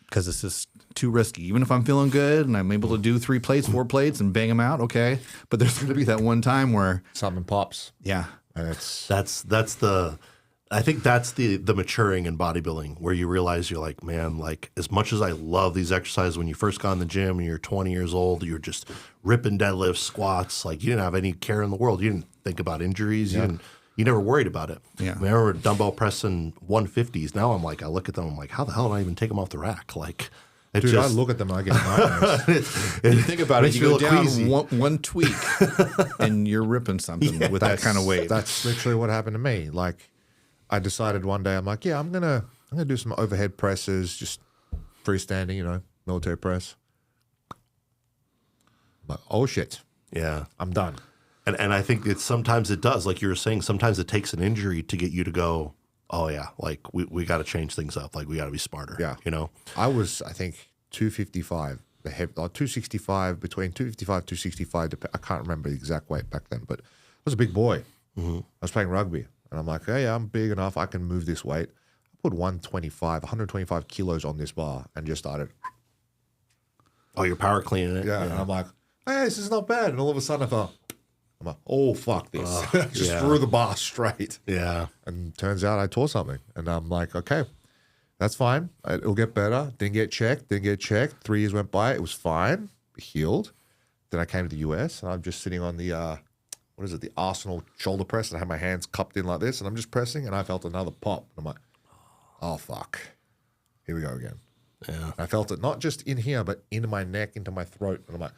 Because it's just too risky. Even if I'm feeling good and I'm able to do 3 plates, 4 plates, and bang them out, okay. But there's going to be that one time where something pops. Yeah. And I think that's the maturing in bodybuilding, where you realize you're like, man, like as much as I love these exercises, when you first got in the gym and you're 20 years old, you're just ripping deadlifts, squats, like you didn't have any care in the world. You didn't think about injuries. Yeah. You never worried about it. Yeah. I remember dumbbell pressing 150s. Now I'm like, I look at them, I'm like, how the hell did I even take them off the rack? Like, Dude, I look at them and I get nightmares. You think about it, you go down queasy. one tweak and you're ripping something with that kind of weight. That's literally what happened to me. Like, I decided one day, I'm like, yeah, I'm gonna do some overhead presses, just freestanding, military press. But oh shit, Yeah. I'm done. And I think sometimes it does, like you were saying, sometimes it takes an injury to get you to go, oh yeah, like we got to change things up. Like we got to be smarter. Yeah. I was, I think, 255, the heavy, 265, between 255, 265. I can't remember the exact weight back then, but I was a big boy. I was playing rugby, and I'm like, hey, I'm big enough. I can move this weight. I put 125 kilos on this bar and just started. Oh, you're power cleaning it. Yeah. And I'm like, hey, this is not bad. And all of a sudden I thought, I'm like, oh, fuck this. Just yeah. threw the bar straight. Yeah. And turns out I tore something. And I'm like, okay, that's fine. It'll get better. Didn't get checked. 3 years went by. It was fine. Healed. Then I came to the US, and I'm just sitting on the, the Arsenal shoulder press, and I had my hands cupped in like this, and I'm just pressing, and I felt another pop. And I'm like, oh, fuck. Here we go again. Yeah. I felt it not just in here, but into my neck, into my throat. And I'm like,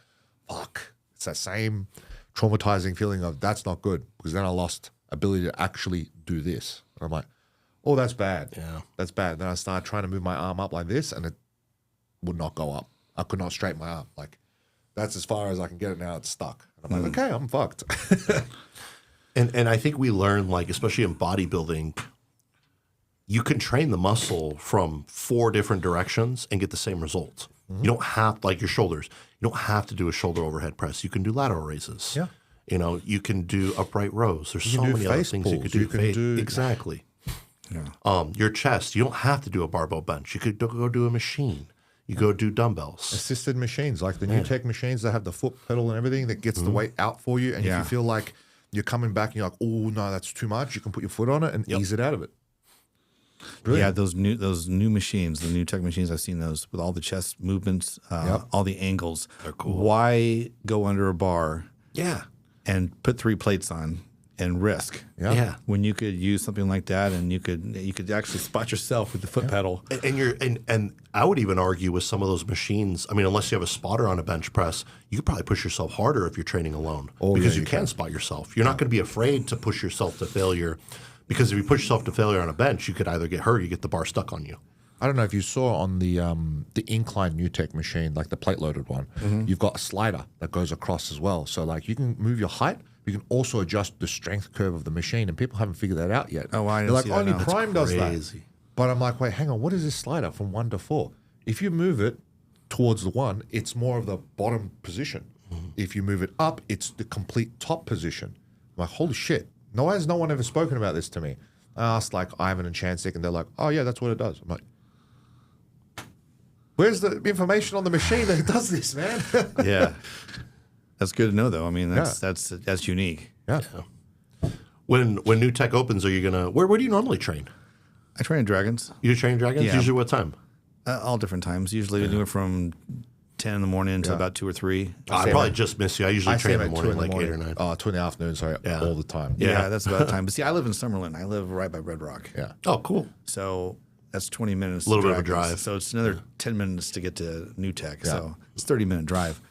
fuck. It's that same traumatizing feeling of that's not good, because then I lost ability to actually do this. And I'm like, oh, that's bad. Yeah. That's bad. Then I started trying to move my arm up like this, and it would not go up. I could not straighten my arm. Like, that's as far as I can get it now. It's stuck. And I'm like, okay, I'm fucked. And I think we learn, like, especially in bodybuilding, you can train the muscle from 4 different directions and get the same result. You don't have, like your shoulders, you don't have to do a shoulder overhead press. You can do lateral raises. Yeah. You can do upright rows. There's You so can do many other face things you pulls. could do. You can do- Exactly. Yeah. Your chest, you don't have to do a barbell bench. You could go do a machine. You go do dumbbells. Assisted machines, like the new tech machines that have the foot pedal and everything that gets the weight out for you. And if Yeah. you feel like you're coming back and you're like, oh, no, that's too much, you can put your foot on it and ease it out of it. Yeah, those new machines, the new tech machines, I've seen those with all the chest movements, all the angles. They're cool. Why go under a bar Yeah. and put 3 plates on and risk. Yeah. When you could use something like that, and you could actually spot yourself with the foot pedal. And I would even argue with some of those machines. I mean, unless you have a spotter on a bench press, you could probably push yourself harder if you're training alone because you can spot yourself. You're not going to be afraid to push yourself to failure, because if you push yourself to failure on a bench, you could either get hurt or you get the bar stuck on you. I don't know if you saw on the incline NewTek machine, like the plate loaded one, you've got a slider that goes across as well. So like you can move your height, you can also adjust the strength curve of the machine, and people haven't figured that out yet. Oh, well, I They're didn't like, see that, only no. Prime does that. Crazy. But I'm like, wait, hang on, what is this slider from 1 to 4? If you move it towards the 1, it's more of the bottom position. If you move it up, it's the complete top position. I'm like, holy shit. Why has no one ever spoken about this to me? I asked like Ivan and Chansik, and they're like, oh yeah, that's what it does. I'm like, where's the information on the machine that does this, man? Yeah, that's good to know, though. I mean, that's unique. Yeah. When New Tech opens, are you gonna? Where do you normally train? I train at Dragons. You train Dragons? Yeah. Usually what time? All different times. Usually anywhere from 10 in the morning to about 2 or 3. I probably just miss you. I usually train in the at 2 morning, in the like morning. 8 or 9. 2 in the afternoon, sorry, all the time. Yeah, that's about the time. But see, I live in Summerlin. I live right by Red Rock. Yeah. Oh, cool. So that's 20 minutes. A little to bit of a Dragons. drive. So it's another 10 minutes to get to New Tech. So it's a 30-minute drive.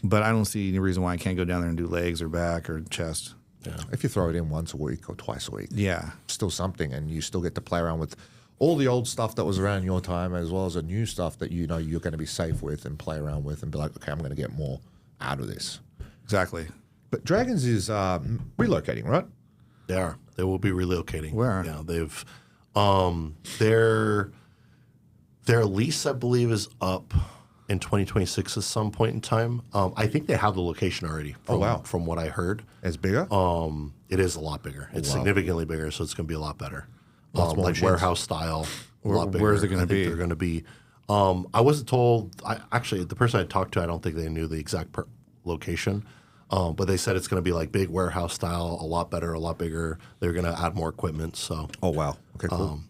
But I don't see any reason why I can't go down there and do legs or back or chest. Yeah. If you throw it in once a week or twice a week, Yeah. still something, and you still get to play around with all the old stuff that was around your time, as well as the new stuff that you know you're going to be safe with and play around with, and be like, okay, I'm going to get more out of this. Exactly. But Dragons is relocating, right? They are. They will be relocating. Where? Yeah, they've their lease, I believe, is up in 2026 at some point in time. I think they have the location already. From what I heard, It's bigger. it is a lot bigger. It's significantly bigger, so it's going to be a lot better. Lots more Like machines. warehouse style. A lot bigger. Where is it gonna I think be? They're going to be. I wasn't told. Actually, the person I talked to, I don't think they knew the exact location. But they said it's going to be like big warehouse style, a lot better, a lot bigger. They're going to add more equipment. So oh wow. Okay, cool.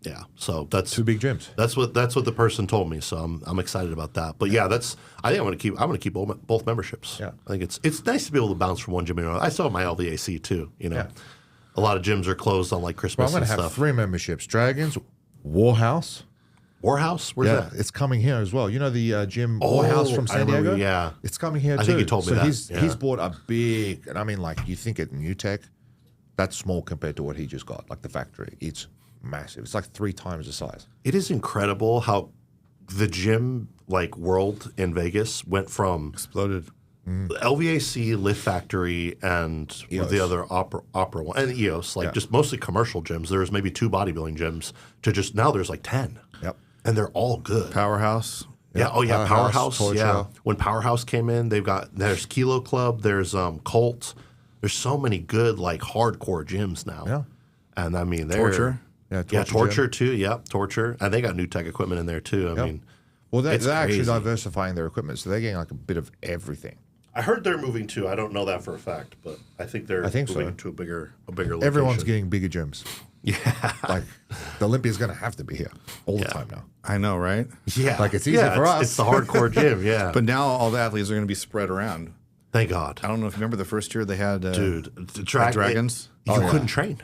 yeah, so that's 2 big gyms. That's what the person told me. So I'm excited about that. But yeah, I think I'm going to keep both memberships. Yeah. I think it's nice to be able to bounce from one gym to another. I still have my LVAC too. You know, Yeah. a lot of gyms are closed on like Well, Christmas I'm going and to have stuff. 3 memberships: Dragons, Warhouse. Warhouse, where's that? It's coming here as well. You know the gym Warhouse from I San remember, Diego? yeah. It's coming here too. I think you told me so that, he's bought a big, and I mean, like, you think at NewTek, that's small compared to what he just got, like the factory. It's massive. It's like 3 times the size. It is incredible how the gym like world in Vegas went from Exploded. LVAC, Lift Factory, and EOS. the other opera one, and EOS, like just mostly commercial gyms. There's maybe 2 bodybuilding gyms to just now there's like 10. Yep. And they're all good. Powerhouse. Yeah. Oh yeah. Powerhouse, Powerhouse. Yeah. Torture. When Powerhouse came in, there's Kilo Club. There's Colt. There's so many good like hardcore gyms now. Yeah. And I mean, they're Torture. Yeah, Torture gym. too. Yep. Torture. And they got new tech equipment in there too. I mean, Well, they're it's actually crazy. diversifying their equipment, so they're getting like a bit of everything. I heard they're moving too. I don't know that for a fact, but I think they're think so. moving to a bigger location. Everyone's getting bigger gyms. Yeah. Like, the Olympia's going to have to be here all the time now. I know, right? Yeah. Like, it's easy for us. It's the hardcore gym. Yeah. But now all the athletes are going to be spread around. Thank God. I don't know if you remember the first year they had Dude, the Dragons. You couldn't train.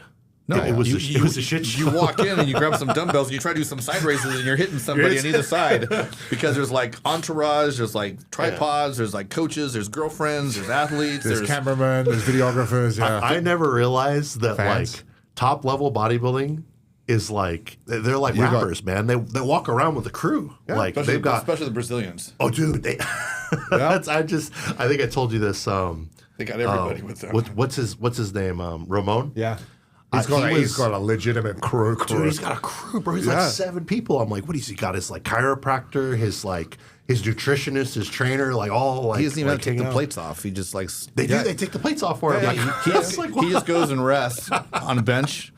No, it was a shit show. You walk in and you grab some dumbbells and you try to do some side raises and you're hitting somebody on either side because there's like entourage, there's like tripods, there's like coaches, there's girlfriends, there's athletes, There's cameramen, there's videographers. Yeah. I never realized that Fans. like top level bodybuilding is like they're like got- rappers, man. They walk around with a crew. Like they've got especially the Brazilians. oh dude, they I think I told you this. They got everybody with them. What's his name? Ramon. Yeah. He's He's got a legitimate crew. Dude, he's got a crew, bro. He's like 7 people. I'm like, what is he got? His like chiropractor, his nutritionist, his trainer, like all like. He doesn't even have to take hanging the out. plates off. He just like They do. They take the plates off for him. Yeah, Like, he just goes and rests on a bench,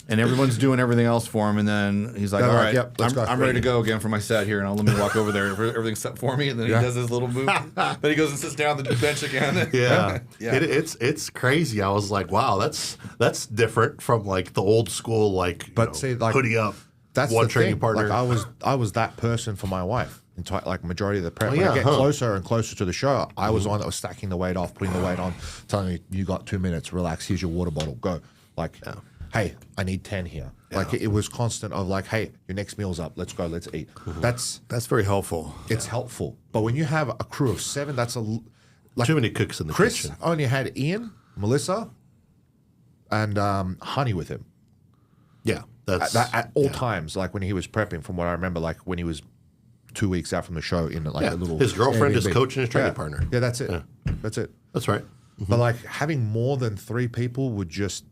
and everyone's doing everything else for him. And then he's like, They're "All like, right, yep, let's go." I'm ready to go again for my set here, and let me walk over there. Everything's set for me." And then he does his little move. Then he goes and sits down on the bench again. Yeah, Yeah. It's crazy. I was like, wow, that's different from like the old school like But see, like- hoodie up. that's one the training thing. partner. Like I was that person for my wife. Like majority of the prep. Oh, When yeah, I get huh. closer and closer to the show, I was the one that was stacking the weight off, putting the weight on, telling me, you got 2 minutes, relax, here's your water bottle, go. Like, hey, I need 10 here. Like it was constant of like, hey, your next meal's up, let's go, let's eat. That's very helpful. it's helpful. But when you have a crew of 7, that's like Too many cooks in the Chris kitchen. only had Ian, Melissa, and Honey with him. Yeah, that's At all times, like when he was prepping, from what I remember, like when he was 2 weeks out from the show in like a little his girlfriend, his Airbnb. coach, and his training partner. Yeah, that's it. That's it. That's right. But like having more than 3 people would just,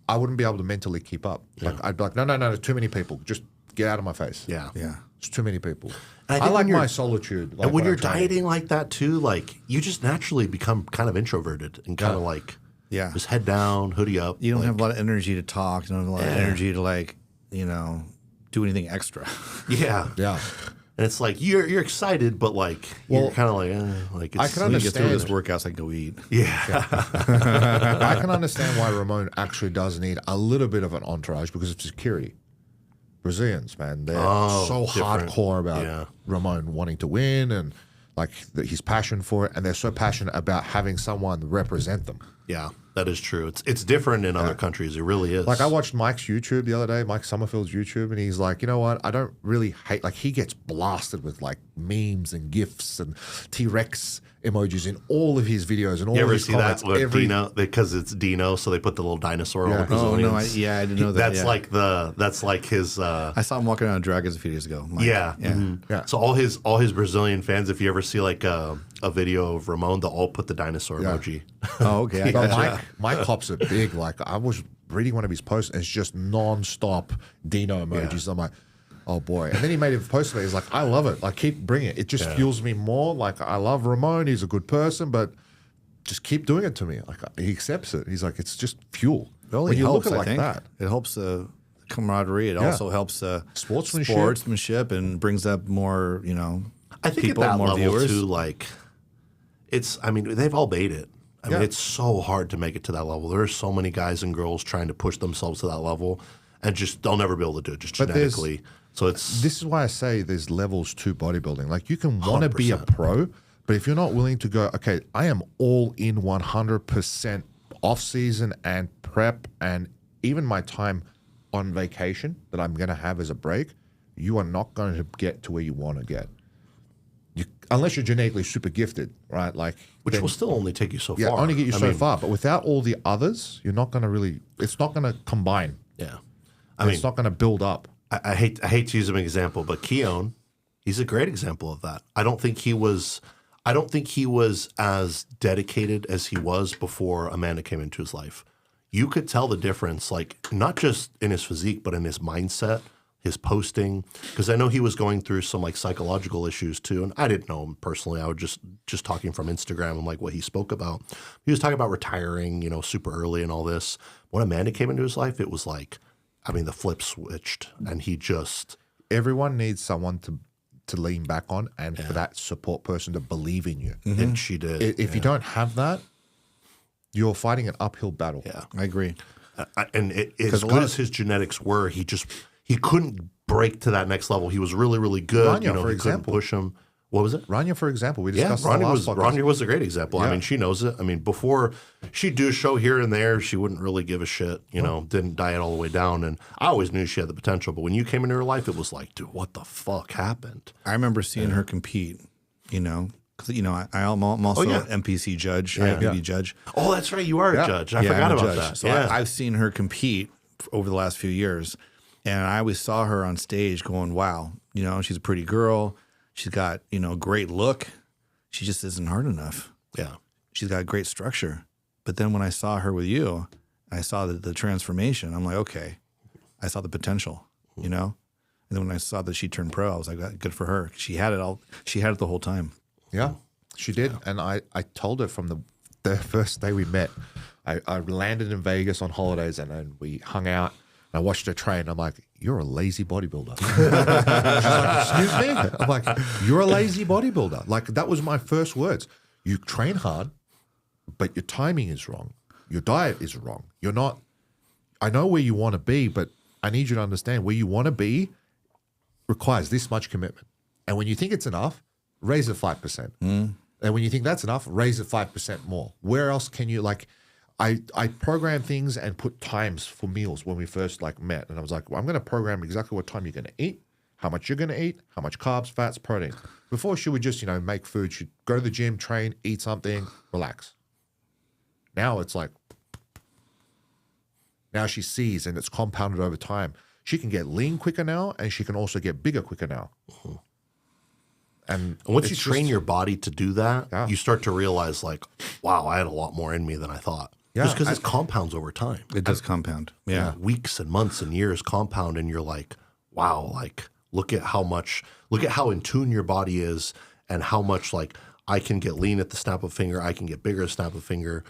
I wouldn't be able to mentally keep up. Like I'd be like, no, too many people. Just get out of my face. Yeah. It's too many people. And I I think like when you're- my solitude. Like And when you're I'm training. dieting like that too, like you just naturally become kind of introverted and kind of like just head down, hoodie up. You don't like, have a lot of energy to talk. You don't have a lot of energy to like, do anything extra. Yeah. Yeah. And it's like you're excited, but like you're kind of like it's, I can When you get through understand. this workouts, I go eat. yeah. I can understand why Ramon actually does need a little bit of an entourage because of security. Brazilians, man, they're so different. hardcore about Yeah. Ramon wanting to win and like his passion for it, and they're so passionate about having someone represent them. Yeah, that is true. It's different in other countries. It really is. Like I watched Mike's YouTube the other day, Mike Summerfield's YouTube, and he's like, you know what? I don't really hate. Like he gets blasted with like memes and gifs and T-Rex emojis in all of his videos and all You of ever his see comments. that with Dino? Because it's Dino, so they put the little dinosaur on the Oh Brazilians. no, I didn't know that. That's that's like his. I saw him walking around Dragons a few days ago. Mike. Yeah. Yeah. So all his Brazilian fans, if you ever see like a video of Ramon, they'll all put the dinosaur emoji. Oh, okay. I But gotcha. Mike cops it big. Like I was reading one of his posts, and it's just non-stop Dino emojis. I'm like, oh boy. And then he made a post about it. He's like, I love it. Like keep bringing it. It just fuels me more. Like I love Ramon. He's a good person, but just keep doing it to me. Like he accepts it. He's like, it's just fuel. It only when you helps, look at it I like think. that. It helps camaraderie. It also helps Sportsmanship. sportsmanship, and brings up more, I think people, at that more level viewers. too, like it's. I mean, they've all made it. I mean, it's so hard to make it to that level. There are so many guys and girls trying to push themselves to that level, and just they'll never be able to do it just But there's- genetically. So it's This is why I say there's levels to bodybuilding. Like you can want to be a 100%. pro, but if you're not willing to go, okay, I am all in 100% off season and prep and even my time on vacation that I'm going to have as a break, you are not going to get to where you want to get. Unless you're genetically super gifted, right? Like which then- will still only take you so yeah, far. only get you I so mean, far. But without all the others, you're not going to really. It's not going to combine. Yeah. It's not going to build up. I hate to use him as an example, but Keone, he's a great example of that. I don't think he was as dedicated as he was before Amanda came into his life. You could tell the difference, like not just in his physique, but in his mindset, his posting. Because I know he was going through some like psychological issues too, and I didn't know him personally. I was just talking from Instagram and like what he spoke about. He was talking about retiring, super early and all this. When Amanda came into his life, it was like, I mean, the flip switched, and he just. Everyone needs someone to lean back on and for that support person to believe in you. And she did. If you don't have that, you're fighting an uphill battle. Yeah. I agree. And as good as his genetics were, he couldn't break to that next level. He was really, really good. Rania, he for couldn't example. push him. What was it? Rania, for example, we Yeah, discussed in the last podcast. Rania was a great example. I Yeah. mean, she knows it. I mean, before she'd do a show here and there, she wouldn't really give a shit, didn't diet all the way down. And I always knew she had the potential. But when you came into her life, it was like, dude, what the fuck happened? I remember seeing her compete, because, I'm also yeah. an MPC judge, IFPB judge. Oh, that's right. You are a judge. I forgot I'm a about judge. that. So yeah. I've seen her compete over the last few years, and I always saw her on stage going, wow, she's a pretty girl. She's got, great look. She just isn't hard enough. yeah. She's got great structure. But then when I saw her with you, I saw the transformation. I'm like, okay, I saw the potential, And then when I saw that she turned pro, I was like, good for her. She had it all. She had it the whole time. Yeah, she did. And I told her from the first day we met, I landed in Vegas on holidays and then we hung out. And I watched her train. I'm like, you're a lazy bodybuilder. She's like, excuse me? I'm like, you're a lazy bodybuilder. Like, that was my first words. You train hard, but your timing is wrong. Your diet is wrong. You're not, I know where you want to be, but I need you to understand where you want to be requires this much commitment. And when you think it's enough, raise it 5%. And when you think that's enough, raise it 5% more. Where else can you like? I program things and put times for meals when we first like met, and I was like, well, I'm going to program exactly what time you're going to eat, how much you're going to eat, how much carbs, fats, protein. Before she would just make food. She'd go to the gym, train, eat something, relax. Now it's like, now she sees, and it's compounded over time. She can get lean quicker now, and she can also get bigger quicker now. And once you train your body to do that, Yeah. you start to realize like, wow, I had a lot more in me than I thought. Yeah, Just because it compounds over time. It does compound. Yeah. Weeks and months and years compound, and you're like, wow, like look at how in tune your body is, and how much like I can get lean at the snap of a finger, I can get bigger at the snap of a finger.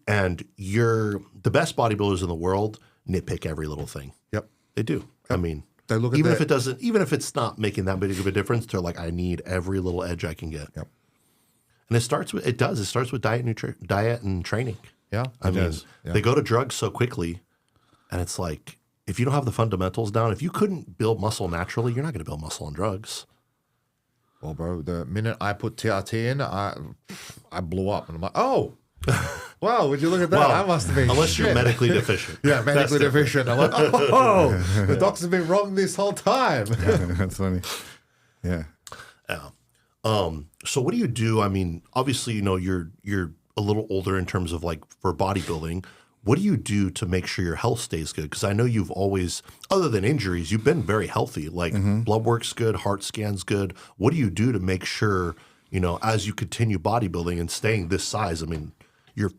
And the best bodybuilders in the world nitpick every little thing. Yep. They do. I mean, They look at even the- even if it's not making that big of a difference, they're like, I need every little edge I can get. Yep. And it starts with diet and training. Yeah. I mean, does. they go to drugs so quickly, and it's like, if you don't have the fundamentals down, if you couldn't build muscle naturally, you're not going to build muscle on drugs. Well, bro, the minute I put TRT in, I blew up, and I'm like, oh, wow, would you look at that? I must have been Unless you're shit. medically deficient. Yeah, medically That's deficient. I'm like, oh, the docs have been wrong this whole time. That's funny. Yeah. So what do you do? I mean, obviously, you're a little older in terms of like for bodybuilding. What do you do to make sure your health stays good? Because I know you've always, other than injuries, you've been very healthy. Like blood work's good, heart scan's good. What do you do to make sure, as you continue bodybuilding and staying this size? I mean, you're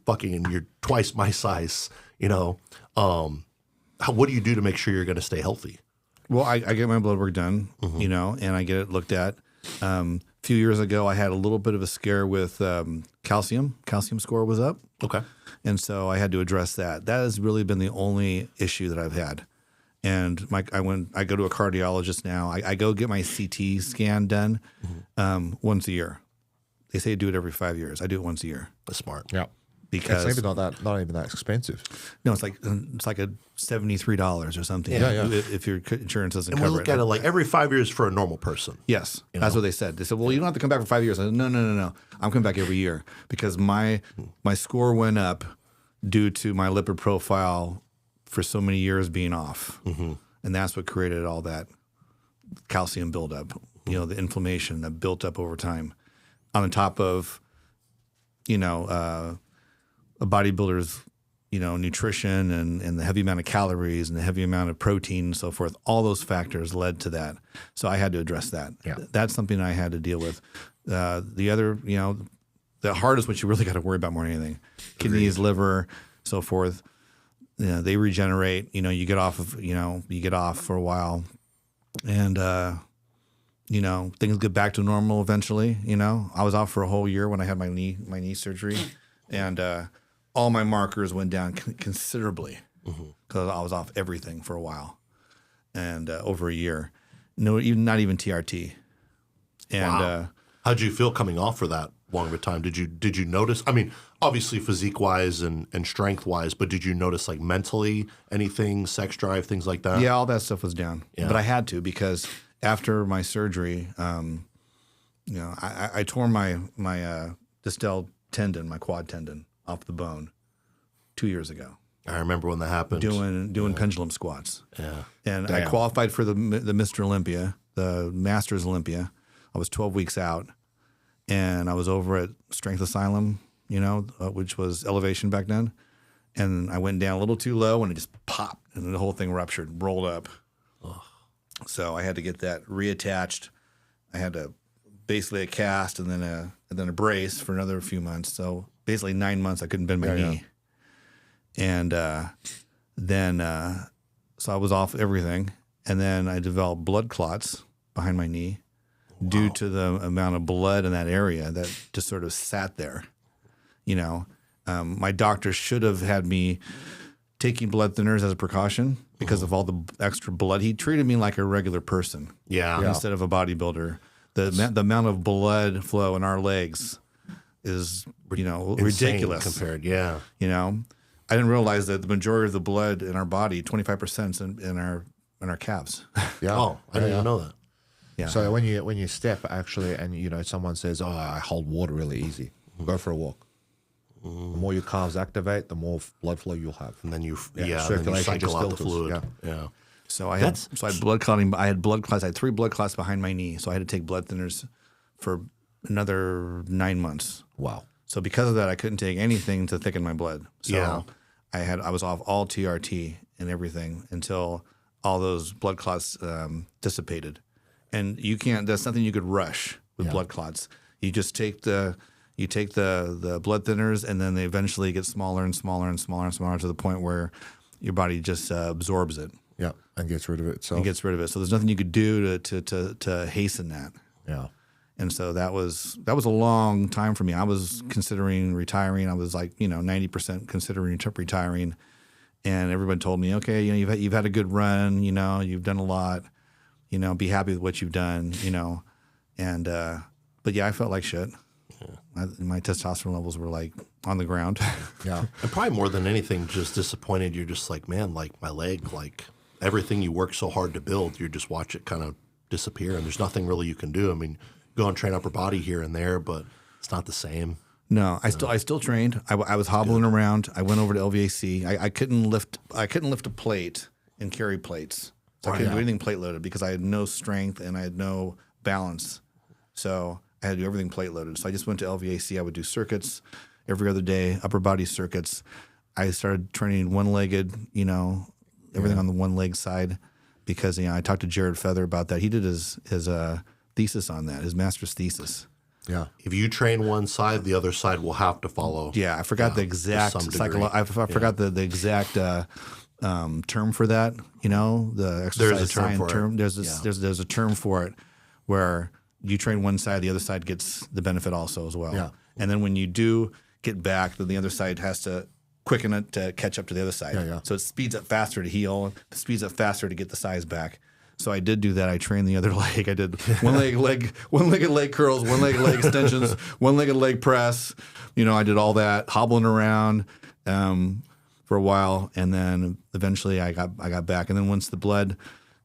twice my size. What do you do to make sure you're going to stay healthy? Well, I get my blood work done, and I get it looked at. A few years ago, I had a little bit of a scare with calcium. Calcium score was up. Okay. And so I had to address that. That has really been the only issue that I've had. And I go to a cardiologist now. I go get my CT scan done once a year. They say do it every 5 years. I do it once a year. That's smart. Yeah. Because It's even not even that expensive. no, it's like a $73 or something. Yeah. If your insurance doesn't And we cover look it. at it like every 5 years for a normal person. Yes, that's what they said. They said, "Well, you don't have to come back for 5 years." I said, "No. I'm coming back every year because my score went up due to my lipid profile for so many years being off, and that's what created all that calcium buildup. The inflammation that built up over time, on top of, a bodybuilder's." Nutrition and the heavy amount of calories and the heavy amount of protein and so forth, all those factors led to that. So I had to address that. Yeah. That's something I had to deal with. The other, the heart is what you really got to worry about more than anything. Kidneys, liver, so forth. They regenerate. You get off for a while, and things get back to normal eventually. I was off for a whole year when I had my knee surgery, and all my markers went down considerably because I was off everything for a while, and over a year. No, not even TRT. And Wow. How'd you feel coming off for that long of a time? Did you notice? I mean, obviously physique wise and strength wise, but did you notice like mentally anything, sex drive, things like that? yeah, all that stuff was down. Yeah. But I had to because after my surgery, I tore my distal tendon, my quad tendon, off the bone 2 years ago. I remember when that happened. Doing pendulum squats. Yeah. And I qualified for the Mr. Olympia, the Masters Olympia. I was 12 weeks out, and I was over at Strength Asylum, which was elevation back then. And I went down a little too low, and it just popped, and the whole thing ruptured, rolled up. Ugh. So I had to get that reattached. I had to basically a cast and then a brace for another few months. So basically 9 months I couldn't bend my knee. And then so I was off everything, and then I developed blood clots behind my knee due to the amount of blood in that area that just sort of sat there. My doctor should have had me taking blood thinners as a precaution because of all the extra blood. He treated me like a regular person instead of a bodybuilder. The amount of blood flow in our legs is ridiculous compared. Yeah. I didn't realize that the majority of the blood in our body, 25% in our our calves. Yeah. Oh, I didn't even know that. Yeah. So when you step actually, and someone says, "Oh, I hold water really easy," go for a walk. The more your calves activate, the more blood flow you'll have. And then you Yeah, then you circulation cycle just out the filters, fluid. yeah. Yeah. So I had blood clotting. I had blood clots. I had 3 blood clots behind my knee. So I had to take blood thinners for another 9 months. Wow. So because of that, I couldn't take anything to thicken my blood. So Yeah. I was off all TRT and everything until all those blood clots dissipated. And you can't. That's nothing you could rush with blood clots. You just take the blood thinners, and then they eventually get smaller and smaller and smaller and smaller to the point where your body just absorbs it. Yeah, and gets rid of it itself. And gets rid of it. So there's nothing you could do to hasten that. Yeah. And so that was a long time for me. I was considering retiring. I was like 90% considering retiring, and everybody told me, okay, you've had a good run. You've done a lot. Be happy with what you've done. And but yeah, I felt like shit. My testosterone levels were like on the ground. Yeah. And probably more than anything, just disappointed. You're just like, man, like my leg, like everything you worked so hard to build, you just watch it kind of disappear, and there's nothing really you can do. I mean, go and train upper body here and there, but it's not the same. No, I still trained. I was hobbling around. I went over to LVAC. I couldn't lift a plate and carry plates. So I couldn't do anything plate loaded because I had no strength and I had no balance. So I had to do everything plate loaded. So I just went to LVAC. I would do circuits every other day, upper body circuits. I started training one-legged, everything on the one leg side because I talked to Jared Feather about that. He did his thesis on that, his master's thesis. Yeah. If you train one side, the other side will have to follow. Yeah, I forgot the exact I forgot the exact term for that. The exercise There's a term for term. it. There's a term for it where you train one side, the other side gets the benefit also as well. Yeah. And then when you do get back, then the other side has to quicken it to catch up to the other side. Yeah. So it speeds up faster to heal. It speeds up faster to get the size back. So I did do that. I trained the other leg. I did one-legged leg curls, one-legged leg extensions, one-legged leg press. I did all that, hobbling around for a while, and then eventually I got back. And then once the blood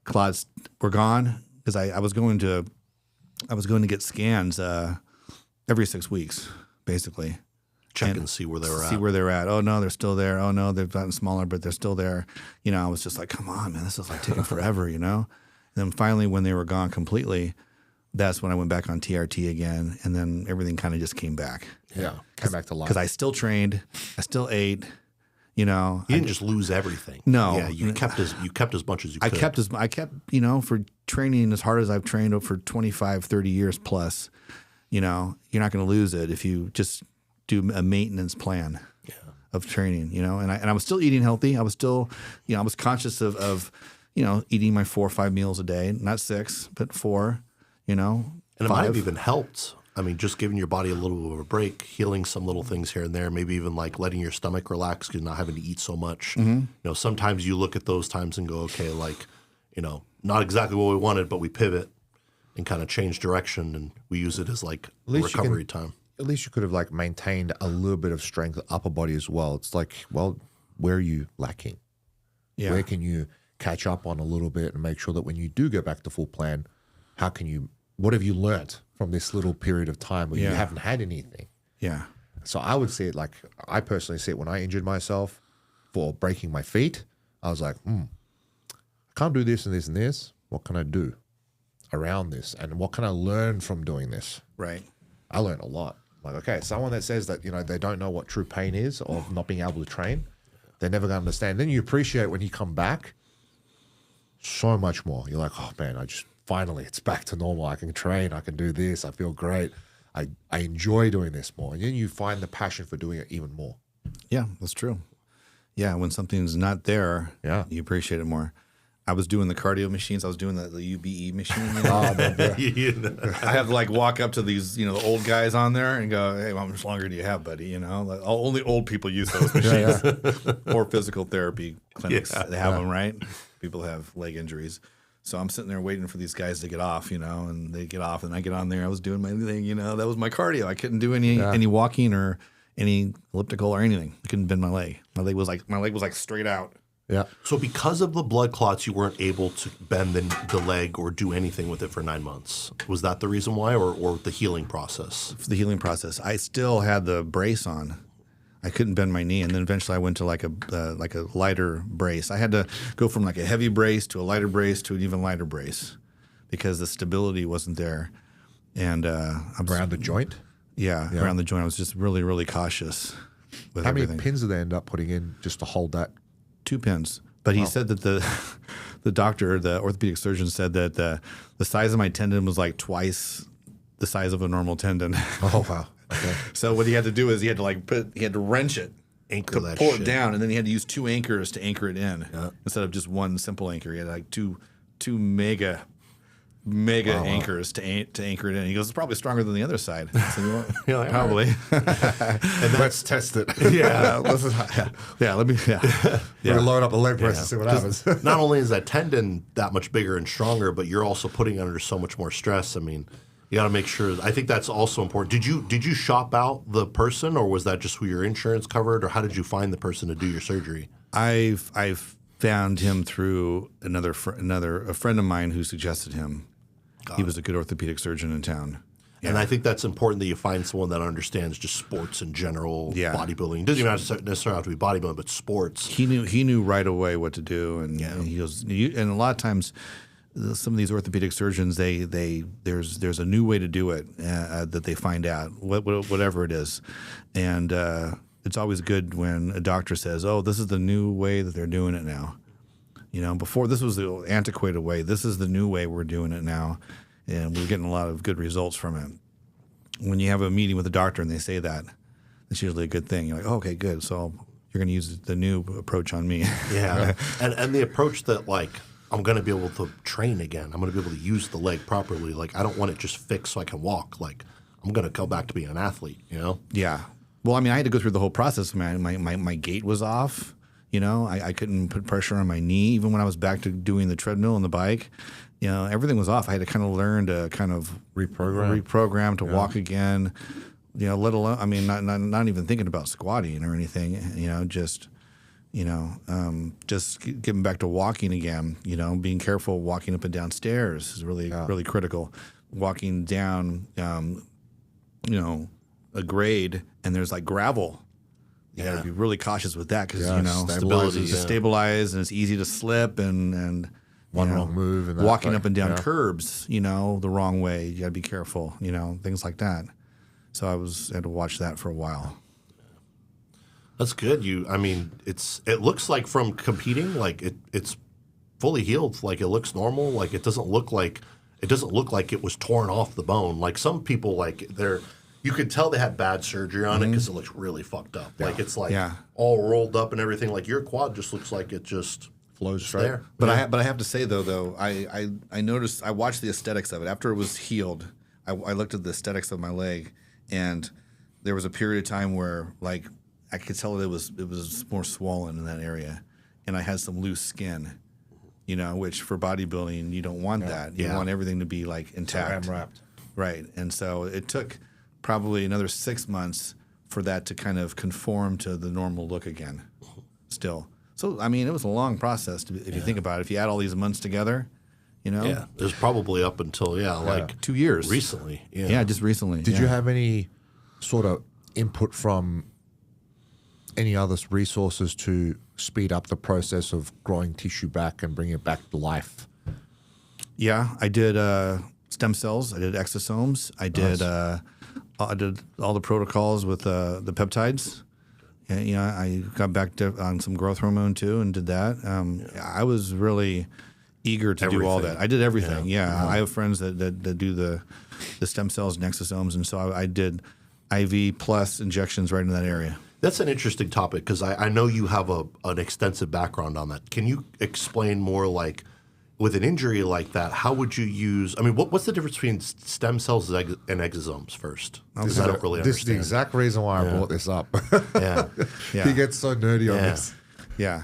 clots were gone, because I was going to get scans every 6 weeks, basically. Check and see where they were at. See where they're at. Oh no, they're still there. Oh no, they've gotten smaller, but they're still there. I was just like, come on, man, this is like taking forever, And then finally, when they were gone completely, that's when I went back on TRT again, and then everything kind of just came back. Yeah. Came back to life. Because I still trained, I still ate. You didn't just lose everything. No. Yeah, you kept as much as you could. I kept, for training as hard as I've trained for 25, 30 years plus, you're not going to lose it if you just do a maintenance plan of training, and I was still eating healthy. I was still, I was conscious of eating my 4 or 5 meals a day, not 6, but 4, And it 5. might have even helped. I mean, just giving your body a little bit of a break, healing some little things here and there, maybe even like letting your stomach relax because not having to eat so much. Sometimes you look at those times and go, okay, like, not exactly what we wanted, but we pivot and kind of change direction, and we use it as like recovery time. At least you could have like maintained a little bit of strength upper body as well. It's like, well, where are you lacking? Yeah. Where can you catch up on a little bit and make sure that when you do go back to full plan, what have you learnt from this little period of time where you haven't had anything? Yeah. So I would see it like, I personally see it when I injured myself for breaking my feet. I was like, I can't do this and this and this. What can I do around this? And what can I learn from doing this? Right. I learned a lot. Like, okay, someone that says that, they don't know what true pain is of not being able to train, they're never going to understand. Then you appreciate when you come back so much more. You're like, oh man, finally, it's back to normal. I can train. I can do this. I feel great. I enjoy doing this more. And then you find the passion for doing it even more. Yeah, that's true. Yeah, when something's not there, you appreciate it more. I was doing the cardio machines. I was doing the UBE machine. I have to like walk up to these, the old guys on there and go, hey, how much longer do you have, buddy? Like, only old people use those machines. Or physical therapy clinics. They have them, right? People have leg injuries. So I'm sitting there waiting for these guys to get off, and they get off and I get on there. I was doing my thing, that was my cardio. I couldn't do any walking or any elliptical or anything. I couldn't bend my leg. My leg was like straight out, Yeah. So because of the blood clots, you weren't able to bend the leg or do anything with it for 9 months. Was that the reason why, or the healing process? For the healing process, I still had the brace on. I couldn't bend my knee, and then eventually I went to like a lighter brace. I had to go from like a heavy brace to a lighter brace to an even lighter brace because the stability wasn't there. And Around the joint? Yeah, around the joint. I was just really, really cautious with How everything. many pins did they end up putting in just to hold that? 2 pins. But he said that the doctor, the orthopedic surgeon, said that the size of my tendon was like twice the size of a normal tendon. Oh, wow. Okay. So what he had to do is he had to wrench it, Anchor that pull shit. it down, and then he had to use 2 anchors to anchor it in instead of just one simple anchor. He had like two mega anchors to anchor it in. He goes, it's probably stronger than the other side. I said, well, You're like, probably. Let's test it. Yeah. Let me. Yeah. We're going to load up a leg press and see what happens. Not only is that tendon that much bigger and stronger, but you're also putting it under so much more stress. I mean, you got to make sure. I think that's also important. Did you shop out the person, or was that just who your insurance covered, or how did you find the person to do your surgery? I've found him through a friend of mine who suggested him. He was a good orthopedic surgeon in town. And I think that's important that you find someone that understands just sports in general, bodybuilding. It doesn't even necessarily have to be bodybuilding, but sports. He knew right away what to do, and he goes. And a lot of times, some of these orthopedic surgeons, there's a new way to do it that they find out, whatever it is, and it's always good when a doctor says, "Oh, this is the new way that they're doing it now." You know, before this was the antiquated way. This is the new way we're doing it now, and we're getting a lot of good results from it. When you have a meeting with a doctor and they say that, it's usually a good thing. You're like, oh, okay, good. So you're going to use the new approach on me. Yeah, and the approach that like I'm going to be able to train again. I'm going to be able to use the leg properly. Like I don't want it just fixed so I can walk. Like I'm going to go back to being an athlete. You know? Yeah. Well, I mean, I had to go through the whole process. My gait was off. You know, I couldn't put pressure on my knee. Even when I was back to doing the treadmill and the bike, you know, everything was off. I had to kind of learn to kind of reprogram to walk again. You know, let alone, I mean, not even thinking about squatting or anything. You know, just getting back to walking again. You know, being careful walking up and down stairs is really critical. Walking down, you know, a grade and there's like gravel. You got to be really cautious with that because you know stability, stabilize and it's easy to slip and One wrong move and walking up and down curbs, you know, the wrong way. You got to be careful, you know, things like that. So I had to watch that for a while. That's good. I mean, it looks like from competing, like it's fully healed. Like it looks normal. Like it doesn't look like it was torn off the bone. Like some people, like you could tell they had bad surgery on it because it looks really fucked up. Yeah. Like it's like all rolled up and everything. Like your quad just looks like it just flows straight there. But I have to say though I noticed, I watched the aesthetics of it after it was healed. I looked at the aesthetics of my leg, and there was a period of time where like I could tell it was more swollen in that area, and I had some loose skin. You know, which for bodybuilding you don't want that. You want everything to be like intact, wrapped. Right? And so it took probably another 6 months for that to kind of conform to the normal look again. Still. So, I mean, it was a long process if you think about it. If you add all these months together, you know? Yeah. There's probably up until, like 2 years. Recently. Yeah, just recently. Did you have any sort of input from any other resources to speed up the process of growing tissue back and bringing it back to life? Yeah, I did stem cells. I did exosomes. I did all the protocols with the peptides. And, you know, I got back on some growth hormone too and did that. I was really eager to do all that. I did everything. Yeah. I have friends that do the stem cells and exosomes, and so I did IV plus injections right in that area. That's an interesting topic because I know you have an extensive background on that. Can you explain more, like, with an injury like that, how would you use? I mean, what's the difference between stem cells and exosomes first? Because I don't really understand. This is the exact reason why I brought this up. Yeah. He gets so nerdy on this. Yeah.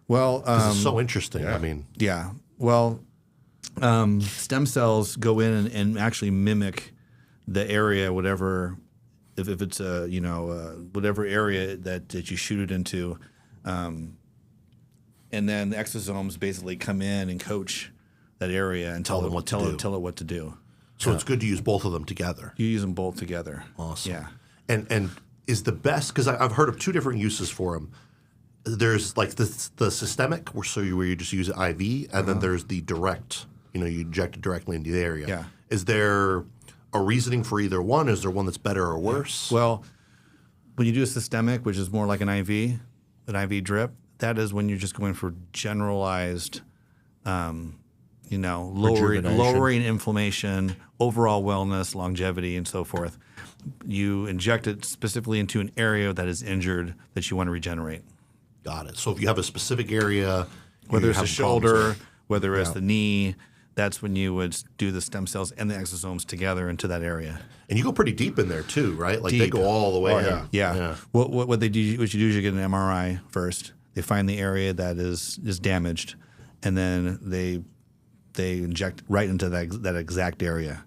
Well, it's so interesting. I mean, yeah. Well, stem cells go in and actually mimic the area, whatever. If it's whatever area that you shoot it into, and then the exosomes basically come in and coach that area and tell it what to do. So it's good to use both of them together. You use them both together. Awesome. Yeah. And is the best, because I've heard of two different uses for them. There's like the systemic, where you just use it IV, and then there's the direct, you inject it directly into the area. Yeah. Is there a reasoning for either one? Is there one that's better or worse? Well, when you do a systemic, which is more like an IV drip, that is when you're just going for generalized, lowering inflammation, overall wellness, longevity, and so forth. You inject it specifically into an area that is injured that you want to regenerate. Got it. So if you have a specific area, whether it's the shoulder, whether it's the knee, that's when you would do the stem cells and the exosomes together into that area. And you go pretty deep in there too, right? Like they go all the way in. Yeah. What they do, what you do is you get an MRI first. They find the area that is damaged, and then they inject right into that exact area.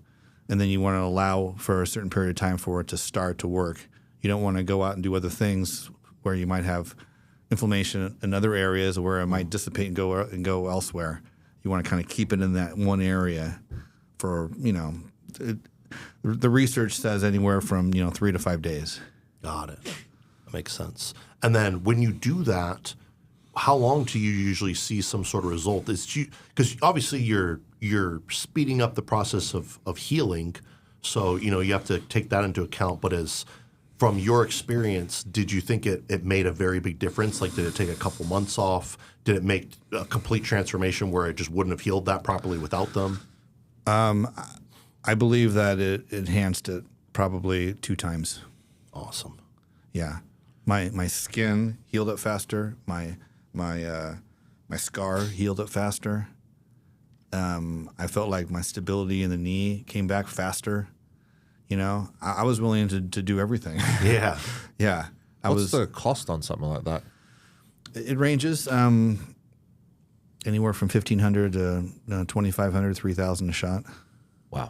And then you want to allow for a certain period of time for it to start to work. You don't want to go out and do other things where you might have inflammation in other areas where it might dissipate and go elsewhere. You want to kind of keep it in that one area for, the research says anywhere from, 3 to 5 days. Got it. That makes sense. And then when you do that, how long do you usually see some sort of result? Because obviously you're speeding up the process of healing, so you have to take that into account. But from your experience, did you think it made a very big difference? Like, did it take a couple months off? Did it make a complete transformation where it just wouldn't have healed that properly without them? I believe that it enhanced it probably 2 times. Awesome. Yeah, my skin healed up faster. My scar healed up faster. I felt like my stability in the knee came back faster. I was willing to do everything. Yeah. Yeah. What's the cost on something like that? It ranges anywhere from $1,500 to $2,500, $3,000 a shot. Wow.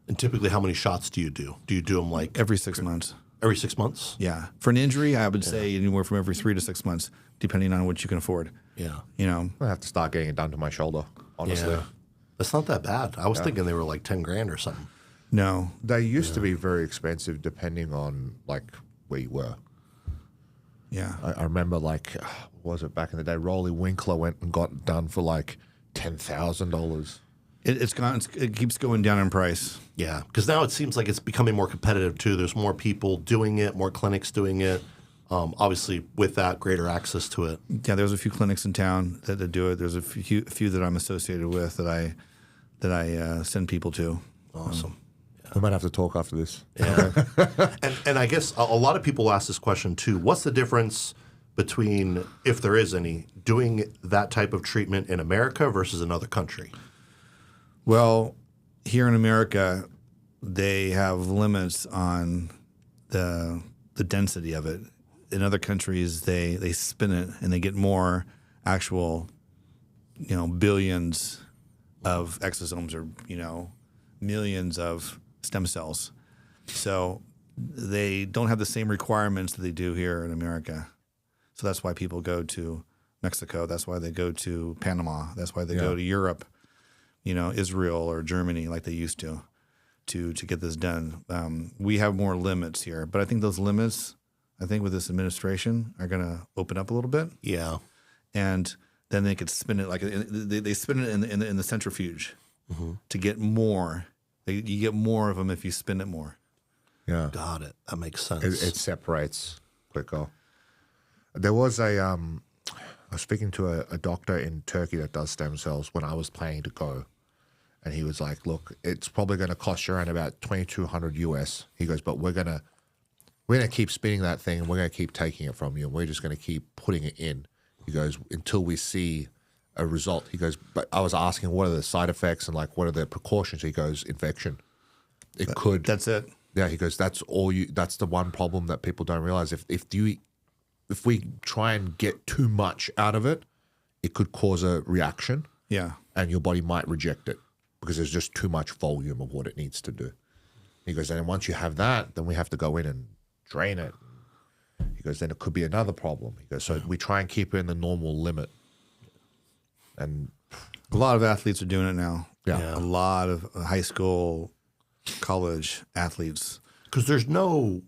And typically, how many shots do you do? Do you do them like every 6 months? Every 6 months? Yeah. For an injury, I would say anywhere from every 3 to 6 months, depending on what you can afford. Yeah. I have to start getting it done to my shoulder, honestly. Yeah. That's not that bad. I was thinking they were like 10 grand or something. No. They used to be very expensive depending on where you were. Yeah. I remember what was it back in the day? Rolly Winkler went and got done for $10,000. It keeps going down in price. Yeah, because now it seems like it's becoming more competitive too. There's more people doing it, more clinics doing it. Obviously, with that, greater access to it. Yeah, there's a few clinics in town that do it. There's a few that I'm associated with that I send people to. Awesome. We might have to talk after this. Yeah. and I guess a lot of people ask this question too. What's the difference between, if there is any, doing that type of treatment in America versus another country? Well, here in America, they have limits on the density of it. In other countries, they spin it and they get more actual, billions of exosomes or, millions of stem cells. So they don't have the same requirements that they do here in America. So that's why people go to Mexico. That's why they go to Panama. That's why they go to Europe, Israel or Germany like they used to get this done. We have more limits here. But I think those limits, with this administration, are going to open up a little bit. Yeah. And then they could spin it they spin it in the centrifuge to get more. You get more of them if you spin it more. Yeah. Got it. That makes sense. It separates quicker. There was I was speaking to a doctor in Turkey that does stem cells when I was planning to go. And he was like, look, it's probably going to cost you around about $2,200 US. He goes, but we're going to keep spinning that thing and we're going to keep taking it from you. And we're just going to keep putting it in. He goes, until we see a result. He goes, but I was asking what are the side effects and what are the precautions? He goes, infection. That's it. Yeah, he goes, that's the one problem that people don't realize. If we try and get too much out of it, it could cause a reaction. Yeah. And your body might reject it because there's just too much volume of what it needs to do. He goes, and once you have that, then we have to go in and drain it. He goes, then it could be another problem. He goes, so we try and keep it in the normal limit. And A lot of athletes are doing it now. Yeah. A lot of high school, college athletes. Because there's no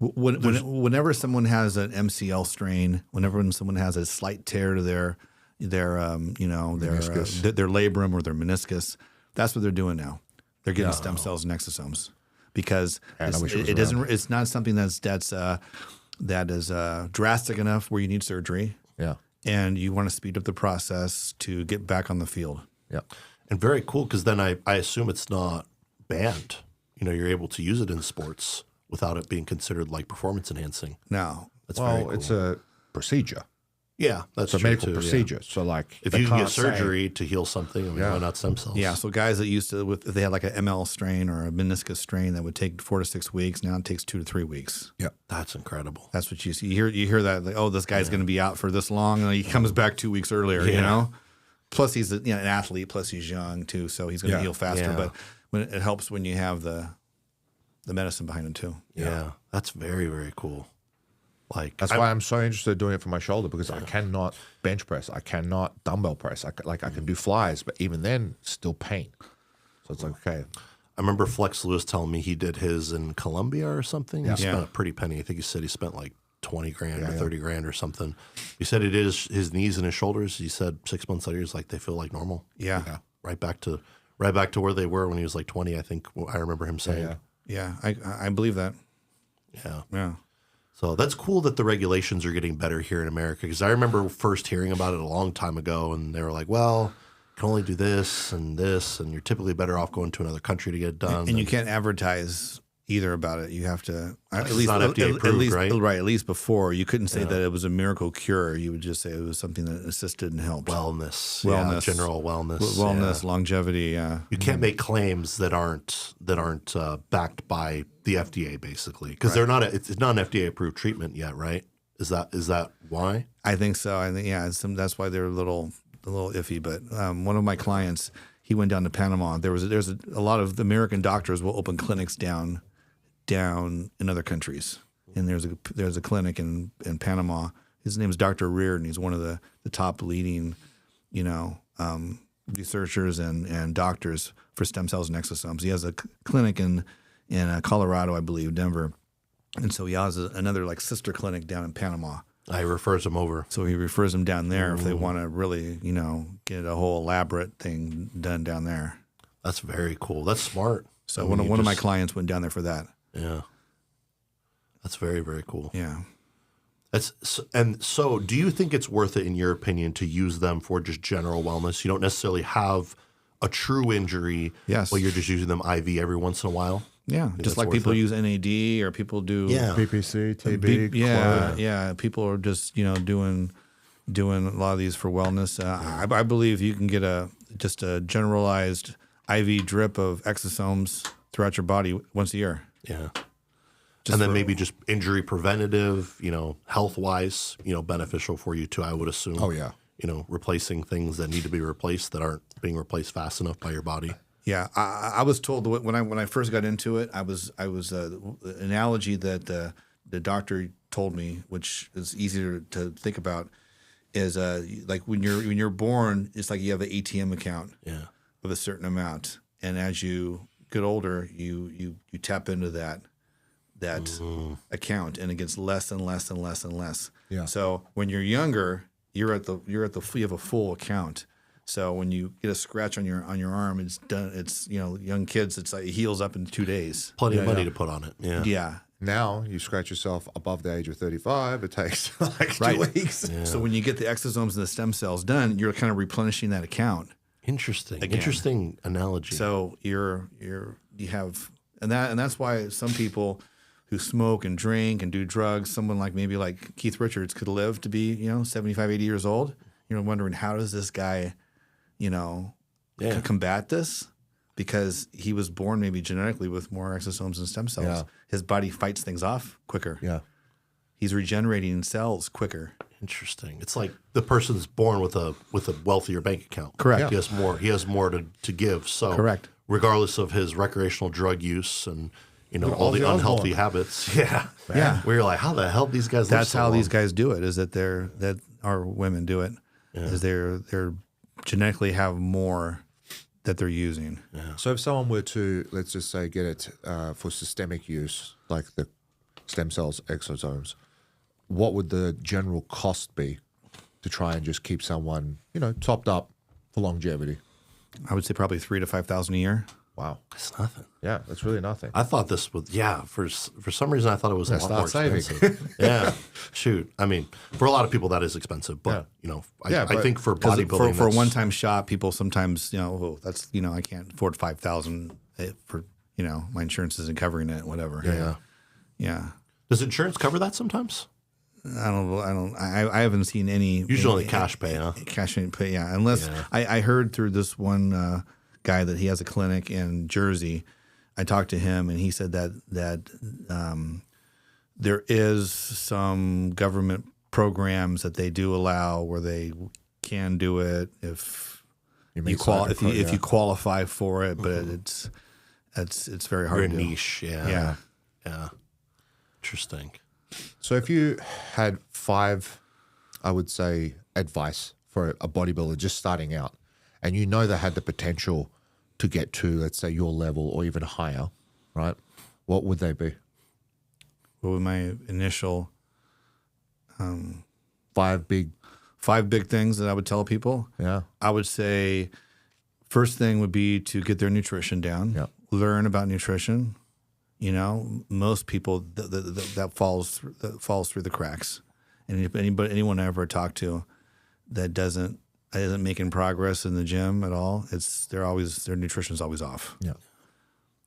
Whenever someone has an MCL strain, whenever someone has a slight tear to their Meniscus. their labrum or their meniscus, that's what they're doing now. They're getting stem cells and exosomes because And I wish it was it isn't. around. It's not something that is drastic enough where you need surgery, yeah. and you want to speed up the process to get back on the field. Yeah. and very cool because then I assume it's not banned. You're able to use it in sports without it being considered like performance enhancing. Now, That's very Well, cool. it's a procedure. Yeah, that's It's a true medical too, yeah. procedure. So like, If they you can get can't say- surgery to heal something, Yeah. why not stem cells? yeah. So guys that used to, if they had like an ML strain or a meniscus strain, that would take 4 to 6 weeks. Now it takes 2 to 3 weeks. Yeah. That's incredible. That's what you see. You hear that like, oh, this guy's going to be out for this long, and he comes back 2 weeks earlier. You Yeah. know, plus he's an athlete, plus he's young too, so he's going to Yeah. heal faster. Yeah. But when it helps when you have the medicine behind him too. Yeah, that's very, very cool. Like That's why I'm so interested in doing it for my shoulder because I cannot bench press. I cannot dumbbell press. I can do flies, but even then, still pain. So it's like, okay. I remember Flex Lewis telling me he did his in Colombia or something. He spent Yeah. a pretty penny. I think he said he spent like 20 grand or 30 grand or something. He said he did his knees and his shoulders. He said 6 months later, he's like, they feel like normal. Yeah. Right back to where they were when he was like 20. I think I remember him saying. Yeah. I believe that. Yeah. Yeah. So that's cool that the regulations are getting better here in America because I remember first hearing about it a long time ago, and they were like, "Well, you can only do this, and you're typically better off going to another country to get it done." And you can't advertise either about it. You have to It's not FDA approved, right? Right. At least before you couldn't say that it was a miracle cure. You would just say it was something that assisted and helped. wellness, Wellness. general wellness, Wellness, yeah. longevity. You can't make claims that aren't backed by the FDA, basically, because they're not. It's not an FDA approved treatment yet, right? Is that why? I think so. I think that's why they're a little iffy. But one of my clients, he went down to Panama. There's a lot of the American doctors will open clinics down in other countries, and there's a clinic in Panama. His name is Dr. Reardon. He's one of the top leading, researchers and doctors for stem cells and exosomes. He has a clinic in Colorado, I believe, Denver, and so he has another like sister clinic down in Panama. I refers them over. So he refers them down there if they want to really, get a whole elaborate thing done down there. That's very cool. That's smart. So I mean, one of my just- clients went down there for that. Yeah, that's very, very cool. Yeah. So do you think it's worth it, in your opinion, to use them for just general wellness? You don't necessarily have a true injury, Yes. but you're just using them IV every once in a while. Yeah. that's Just like worth people it? use NAD or people do. Yeah. PPC, TB, Yeah. People are just doing a lot of these for wellness. I believe you can get just a generalized IV drip of exosomes throughout your body once a year. Yeah. And then maybe just injury preventative, health wise, beneficial for you too, I would assume. Oh, yeah. Replacing things that need to be replaced that aren't being replaced fast enough by your body. Yeah, I was told when I first got into it, I was the analogy that the doctor told me, which is easier to think about, is like when you're born, it's like you have an ATM account of a certain amount, and as you get older, you tap into that account, and it gets less and less and less and less. Yeah. So when you're younger, you have a full account. So when you get a scratch on your arm, it's done. It's young kids. It's like it heals up in 2 days. Plenty of money to put on it. Yeah. Yeah. Now you scratch yourself above the age of 35. It takes like 2 weeks. So when you get the exosomes and the stem cells done, you're kind of replenishing that account. Interesting. Again. Interesting analogy. So you have that's why some people who smoke and drink and do drugs, someone like Keith Richards could live to be 75, 80 years old. You're wondering, how does this guy combat this? Because he was born maybe genetically with more exosomes and stem cells. Yeah. His body fights things off quicker. Yeah. He's regenerating cells quicker. Interesting. It's like the person's born with a wealthier bank account. Correct. He has more to give. So Correct. regardless of his recreational drug use and all the Ozzy unhealthy Osbourne. habits. Yeah. Yeah. Where you're like, how the hell these guys live That's so how long? these guys do it. Is that our women do it? Is they're genetically have more that they're using. So if someone were to, let's just say, get it for systemic use, like the stem cells, exosomes, what would the general cost be to try and just keep someone, topped up for longevity? I would say probably $3,000 to $5,000 a year. Wow. It's nothing. Yeah, that's really nothing. I thought this was for some reason I thought it was a lot more start saving. expensive. Yeah, shoot. I mean, for a lot of people that is expensive, but I think for bodybuilding, for a one-time shot, people sometimes that's I can't afford $5,000 for my insurance isn't covering it, whatever. Yeah. Does insurance cover that sometimes? I haven't seen any. Usually cash pay, huh? Cash pay, yeah. Unless I heard through this one guy that he has a clinic in Jersey. I talked to him and he said that there is some government programs that they do allow where they can do it if you qualify for it, but it's very hard Very to niche. Yeah. Interesting. So if you had 5, I would say, advice for a bodybuilder just starting out, and they had the potential to get to, let's say, your level or even higher, right? What would they be? What would my initial 5 big things that I would tell people? Yeah. I would say first thing would be to get their nutrition down, learn about nutrition. Most people that falls through the cracks, and if anyone I ever talked to that isn't making progress in the gym at all, their nutrition's always off. Yeah.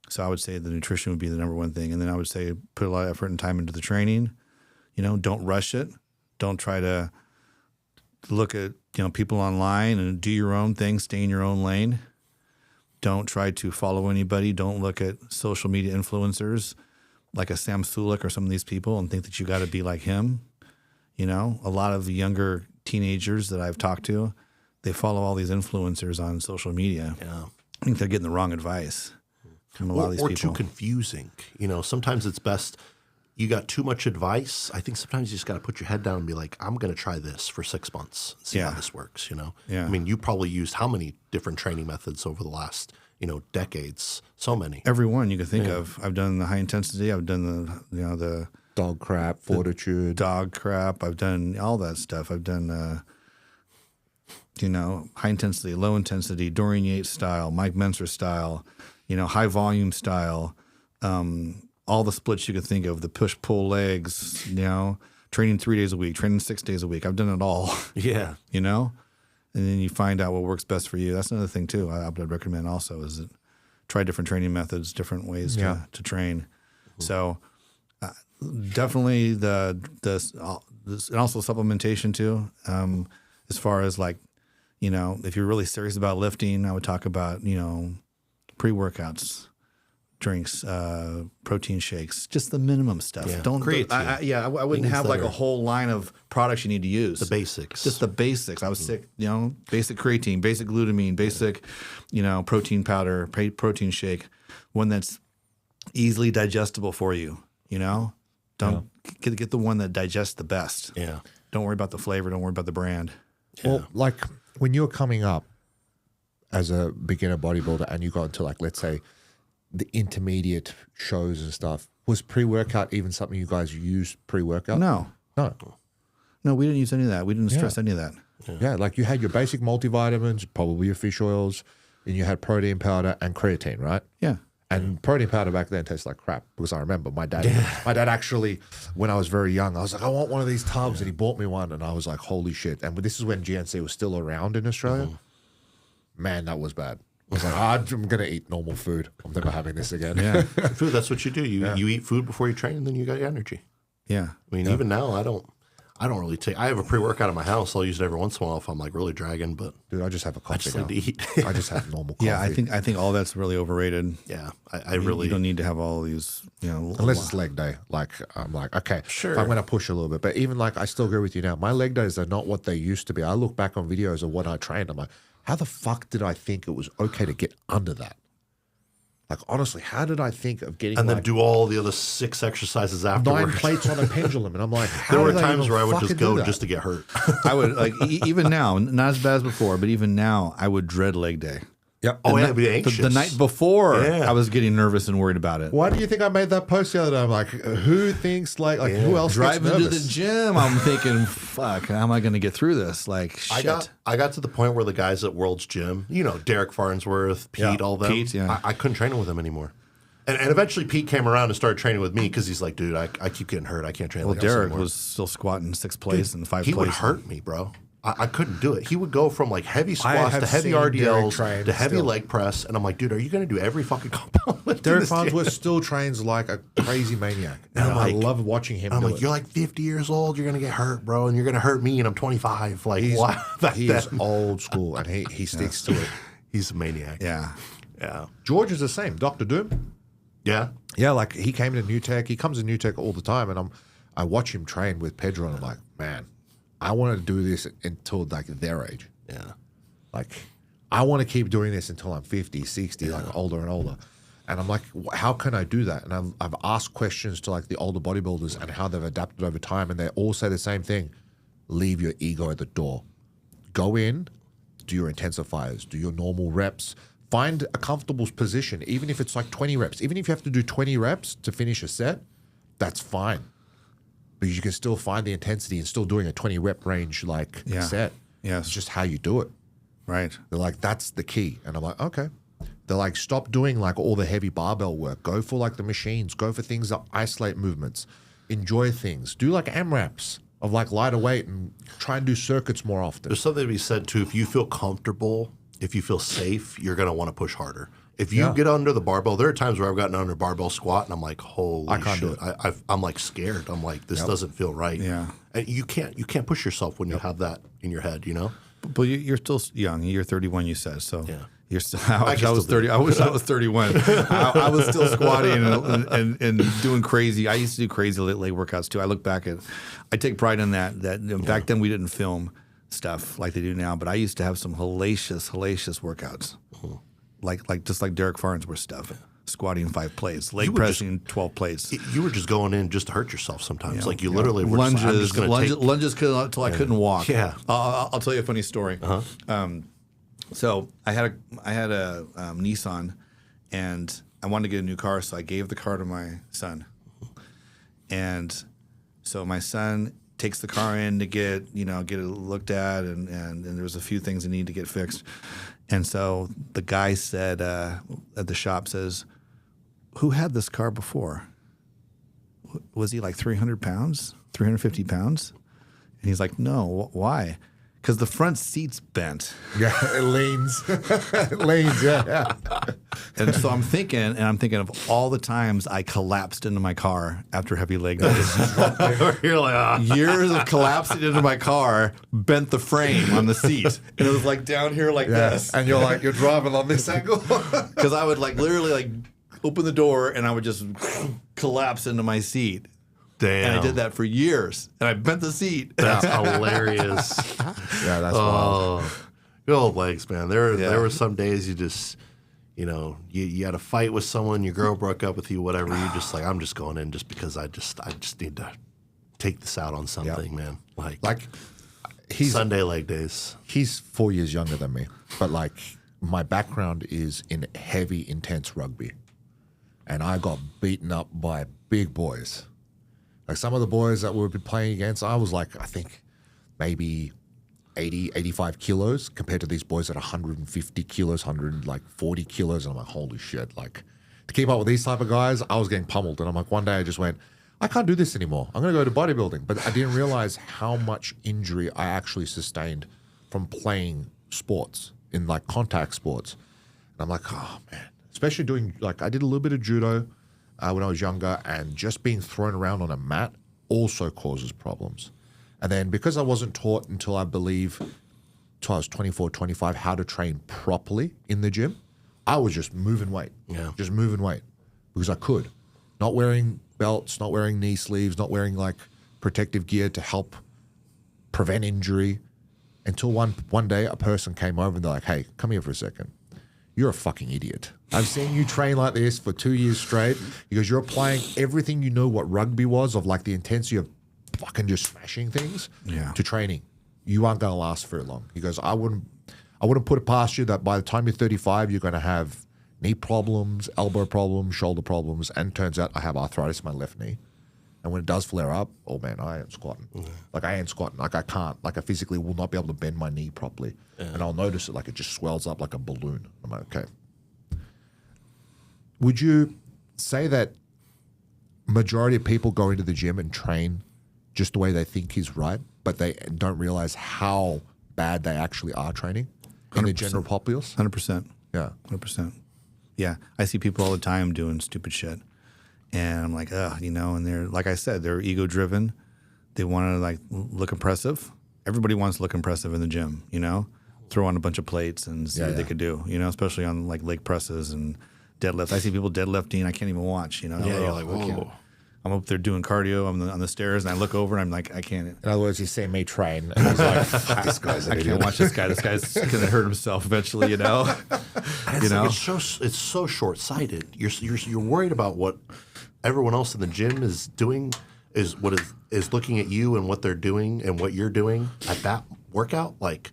So I would say the nutrition would be the number one thing, and then I would say put a lot of effort and time into the training. Don't rush it. Don't try to look at people online and do your own thing. Stay in your own lane. Don't try to follow anybody. Don't look at social media influencers like a Sam Sulek or some of these people and think that you got to be like him. A lot of the younger teenagers that I've talked to, they follow all these influencers on social media. Yeah. I think they're getting the wrong advice from a lot of these people. Or too confusing. Sometimes it's best. You got too much advice. I think sometimes you just got to put your head down and be like, I'm going to try this for 6 months and see how this works, Yeah. I mean, you probably used how many different training methods over the last, decades? So many. Every one you can think of. I've done the high intensity. I've done the dog crap, fortitude. Dog crap. I've done all that stuff. I've done, high intensity, low intensity, Dorian Yates style, Mike Menser style, high volume style, all the splits you could think of, the push-pull legs, training 3 days a week, training 6 days a week. I've done it all. Yeah. And then you find out what works best for you. That's another thing too. I'd recommend also is that try different training methods, different ways to train. Mm-hmm. So definitely and also supplementation too. As far as if you're really serious about lifting, I would talk about pre-workouts, drinks, protein shakes, just the minimum stuff. Yeah. Don't creatine. I wouldn't have like a whole line of products you need to use. The basics. Just the basics. I was sick, basic creatine, basic glutamine, basic, protein powder, protein shake, one that's easily digestible for you, Don't get the one that digests the best. Yeah. Don't worry about the flavor, don't worry about the brand. Yeah. Well, like when you were coming up as a beginner bodybuilder and you got into let's say the intermediate shows and stuff, was pre-workout even something you guys used pre-workout? No, we didn't use any of that. We didn't stress any of that. Yeah, you had your basic multivitamins, probably your fish oils, and you had protein powder and creatine, right? Yeah. And protein powder back then tastes like crap because I remember my dad actually, when I was very young, I was like, I want one of these tubs, and he bought me one, and I was like, holy shit. And this is when GNC was still around in Australia. Mm-hmm. Man, that was bad. I was like, I'm going to eat normal food. I'm never having this again. Yeah. Food, that's what you do. You eat food before you train, and then you got your energy. Yeah. I mean, even now, I don't really take. I have a pre-workout at my house. I'll use it every once in a while if I'm really dragging. But dude, I just have a coffee. I just like to eat. I just have normal coffee. Yeah, I think all that's really overrated. Yeah, I really you don't need to have all these. Unless it's leg day. I'm like, okay, sure, I'm going to push a little bit. But even I still agree with you now. My leg days are not what they used to be. I look back on videos of what I trained. I'm like, how the fuck did I think it was okay to get under that? Like, honestly, how did I think of getting And then like do all the other 6 exercises afterwards. 9 plates on a pendulum? And I'm like, how There were did I times even where I would fucking just do go that? just to get hurt. I would like even now, not as bad as before, but even now, I would dread leg day. Yep. Oh, And yeah, be anxious. The night before, Yeah. I was getting nervous and worried about it. why do you think I made that post the other day? I'm like, who thinks who else Driving gets to nervous? the gym, I'm thinking, fuck, how am I going to get through this? Like, shit. I got to the point where the guys at World's Gym, Derek Farnsworth, Pete, Yeah. all them, Pete, yeah. I couldn't train with them anymore. And eventually Pete came around and started training with me because he's like, dude, I keep getting hurt. I can't train Well, like this Derek anymore. was still squatting 6th place and 5th He place. would hurt me, bro. I couldn't do it. He would go from like heavy I squats have to heavy seen Derek RDLs train to heavy still. leg press. And I'm like, dude, are you going to do every fucking compound lift in Derek this gym? Farnsworth still trains like a crazy maniac. And I'm I like- love watching him I'm do like, it. you're like 50 years old. You're going to get hurt, bro. And you're going to hurt me. And I'm 25. Like, why? Back He then. is old school, and he sticks to it. He's a maniac. Yeah. Yeah. George is the same. Dr. Doom. Yeah. Yeah, like he came to New Tech. He comes to New Tech all the time, and I watch him train with Pedro, and I'm like, man, I want to do this until like their age. Yeah. Like, I want to keep doing this until I'm 50, 60, like older and older. And I'm like, how can I do that? And I've asked questions to like the older bodybuilders and how they've adapted over time, and they all say the same thing: leave your ego at the door. Go in, do your intensifiers, do your normal reps. Find a comfortable position, even if it's like 20 reps. Even if you have to do 20 reps to finish a set, that's fine. Because you can still find the intensity and still doing a 20 rep range like Yeah. set. Yes. It's just how you do it. Right. They're like, that's the key. And I'm like, okay. They're like, stop doing like all the heavy barbell work. Go for like the machines. Go for things that isolate movements. Enjoy things. Do like AMRAPs of like lighter weight and try and do circuits more often. There's something to be said too. If you feel comfortable, if you feel safe, you're going to want to push harder. If you get under the barbell, there are times where I've gotten under a barbell squat and I'm like, holy I can't shit. do it. I'm like scared. I'm like, this doesn't feel right. Yeah. And you can't push yourself when you have that in your head, But you're still young. You're 31, you said. So Yeah. you're still. I wish can I was still do 30. I wish I was 31. I was still squatting and doing crazy. I used to do crazy leg workouts too. I look back at. I take pride in that. Back then we didn't film stuff like they do now, but I used to have some hellacious workouts, like just like Derek Farnsworth stuff. Squatting 5 plates, leg would pressing 12 plates. You were just going in just to hurt yourself sometimes. Like you literally were just, I'm just lunges, going to take. lunges until I couldn't walk. Yeah. I'll tell you a funny story. So I had a Nissan, and I wanted to get a new car, so I gave the car to my son. And so my son takes the car in to get it looked at, and there was a few things that need to get fixed. And so the guy said at the shop says, "Who had this car before? Was he like 300 pounds, 350 pounds?" And he's like, "No, why?" Because the front seat's bent. Yeah, it leans. It leans, yeah. And so I'm thinking of all the times I collapsed into my car after heavy leg days. You're like, ah. Years of collapsing into my car, bent the frame on the seat. And it was like down here like this. And you're like, you're driving on this angle. Because I would like literally like open the door and I would just collapse into my seat. Damn. And I did that for years. And I bent the seat. That's hilarious. Yeah, that's wild. Oh, good old legs, man. There were some days you just, you had a fight with someone, your girl broke up with you, whatever. You're just like, I'm just going in just because I just need to take this out on something, man. Like He's Sunday leg days. He's 4 years younger than me, but like my background is in heavy, intense rugby, and I got beaten up by big boys. Like some of the boys that we've been playing against, I was like, I think maybe 80, 85 kilos compared to these boys at 150 kilos, 140 kilos. And I'm like, holy shit. Like to keep up with these type of guys, I was getting pummeled. And I'm like, one day I just went, I can't do this anymore. I'm going to go to bodybuilding. But I didn't realize how much injury I actually sustained from playing sports in like contact sports. And I'm like, oh man, especially doing like, I did a little bit of judo when I was younger, and just being thrown around on a mat also causes problems. And then because I wasn't taught until I believe till I was 24, 25 how to train properly in the gym, I was just moving weight. Yeah. Just moving weight because I could. Not wearing belts, not wearing knee sleeves, not wearing like protective gear to help prevent injury until one day a person came over and they're like, hey, come here for a second. you're a fucking idiot. I've seen you train like this for 2 years straight because you're applying everything you know what rugby was of like the intensity of fucking just smashing things to training. You aren't going to last very long. He goes, I wouldn't put it past you that by the time you're 35, you're going to have knee problems, elbow problems, shoulder problems. And turns out I have arthritis in my left knee. And when it does flare up, oh man, I ain't squatting. Like I ain't squatting. Like I can't. Like I physically will not be able to bend my knee properly. And I'll notice it like it just swells up like a balloon. I'm like, okay. Would you say that majority of people go into the gym and train just the way they think is right, but they don't realize how bad they actually are training in the general populace? 100%. Yeah. 100%. Yeah. I see people all the time doing stupid shit. And I'm like, ugh, and they're, like I said, they're ego driven. They want to like look impressive. Everybody wants to look impressive in the gym, throw on a bunch of plates and see what they could do, especially on like leg presses and deadlifts. I see people deadlifting. I can't even watch, You're like, whoa. I'm up there doing cardio. I'm on the stairs and I look over and I'm like, I can't. In other words, you see me train and he's like, fuck, this guy's an I idiot. can't watch this guy. This guy's going to hurt himself eventually, And it's so short-sighted. You're worried about what everyone else in the gym is doing, is looking at you and what they're doing and what you're doing at that workout. Like,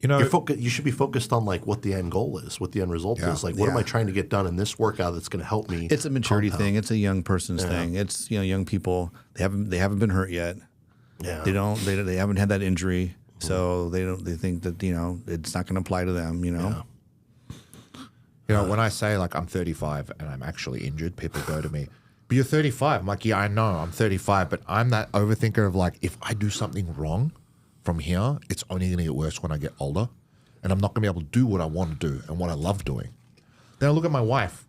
you should be focused on like what the end goal is, what the end result is. Like, what am I trying to get done in this workout that's going to help me? It's a maturity thing. It's a young person's thing. It's young people. They haven't been hurt yet. Yeah. They haven't had that injury, so they think that it's not going to apply to them. When I say like I'm 35 and I'm actually injured, people go to me, but you're 35. I'm like, yeah, I know I'm 35, but I'm that overthinker of like, if I do something wrong from here, it's only going to get worse when I get older, and I'm not going to be able to do what I want to do and what I love doing. Then I look at my wife,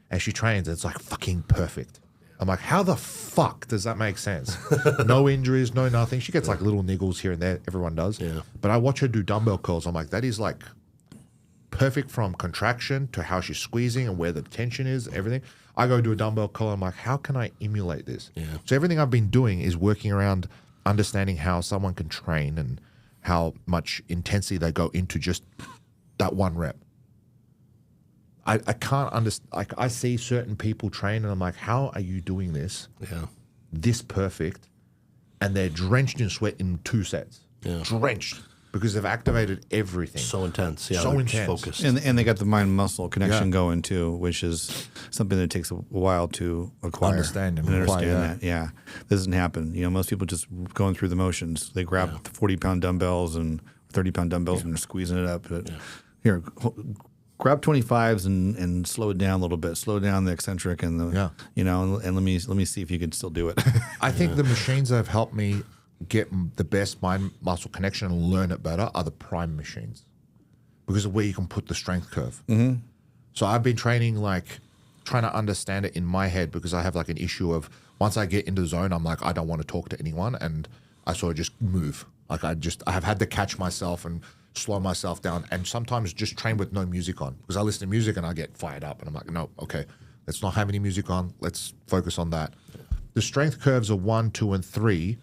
and she trains, and it's like fucking perfect. I'm like, how the fuck does that make sense? No injuries, no nothing. She gets like little niggles here and there. Everyone does. Yeah. But I watch her do dumbbell curls. I'm like, that is like perfect from contraction to how she's squeezing and where the tension is, everything. I go do a dumbbell curl. I'm like, how can I emulate this? Yeah. So everything I've been doing is working around understanding how someone can train and how much intensity they go into just that one rep. I can't understand. Like I see certain people train and I'm like, how are you doing this? Yeah. This perfect, and they're drenched in sweat in 2 sets. Yeah. Drenched because they've activated everything. So intense. Yeah. So intense. Focused. And they got the mind muscle connection going too, which is something that takes a while to acquire. Understand that. Yeah. This doesn't happen. Most people just going through the motions. They grab 40-pound dumbbells and 30-pound dumbbells and they're squeezing it up. But here, grab 25s and slow it down a little bit. Slow down the eccentric and the and let me see if you can still do it. I think the machines that have helped me get the best mind muscle connection and learn it better are the prime machines, because of where you can put the strength curve. Mm-hmm. So I've been training, like trying to understand it in my head, because I have like an issue of once I get into the zone, I'm like, I don't want to talk to anyone, and I sort of just move. Like I have had to catch myself and slow myself down, and sometimes just train with no music on, because I listen to music and I get fired up and I'm like, no, okay, let's not have any music on. Let's focus on that. The strength curves are 1, 2, and 3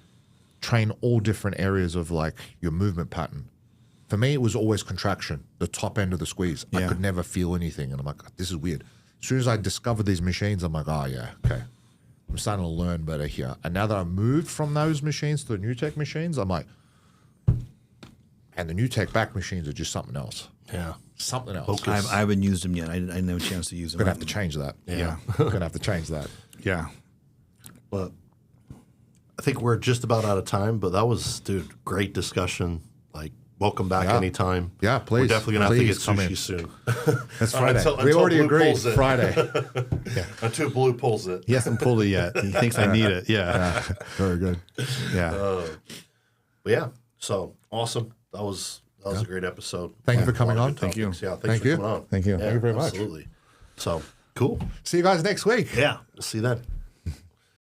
train all different areas of like your movement pattern. For me, it was always contraction, the top end of the squeeze. I could never feel anything. And I'm like, this is weird. As soon as I discovered these machines, I'm like, oh yeah, okay. I'm starting to learn better here. And now that I've moved from those machines to the new tech machines, I'm like, and the new tech back machines are just something else. Yeah. Something else. I haven't used them yet. I didn't have a chance to use them. Gonna have to change that. Yeah. Gonna have to change that. Yeah. But I think we're just about out of time, but that was, dude, great discussion. Like, welcome back anytime. Yeah, please. We're definitely going to have to get sushi soon. That's Friday. We already agreed. Friday. Until Blue pulls it. He hasn't pulled it yet. He thinks I need it. Yeah. Very good. Yeah. But yeah, so awesome. That was a great episode. Thank you for coming on. Thank you. Yeah, thanks for coming on. Thank you. Yeah, Thank you very much. Absolutely. So, cool. See you guys next week. Yeah, we'll see you then.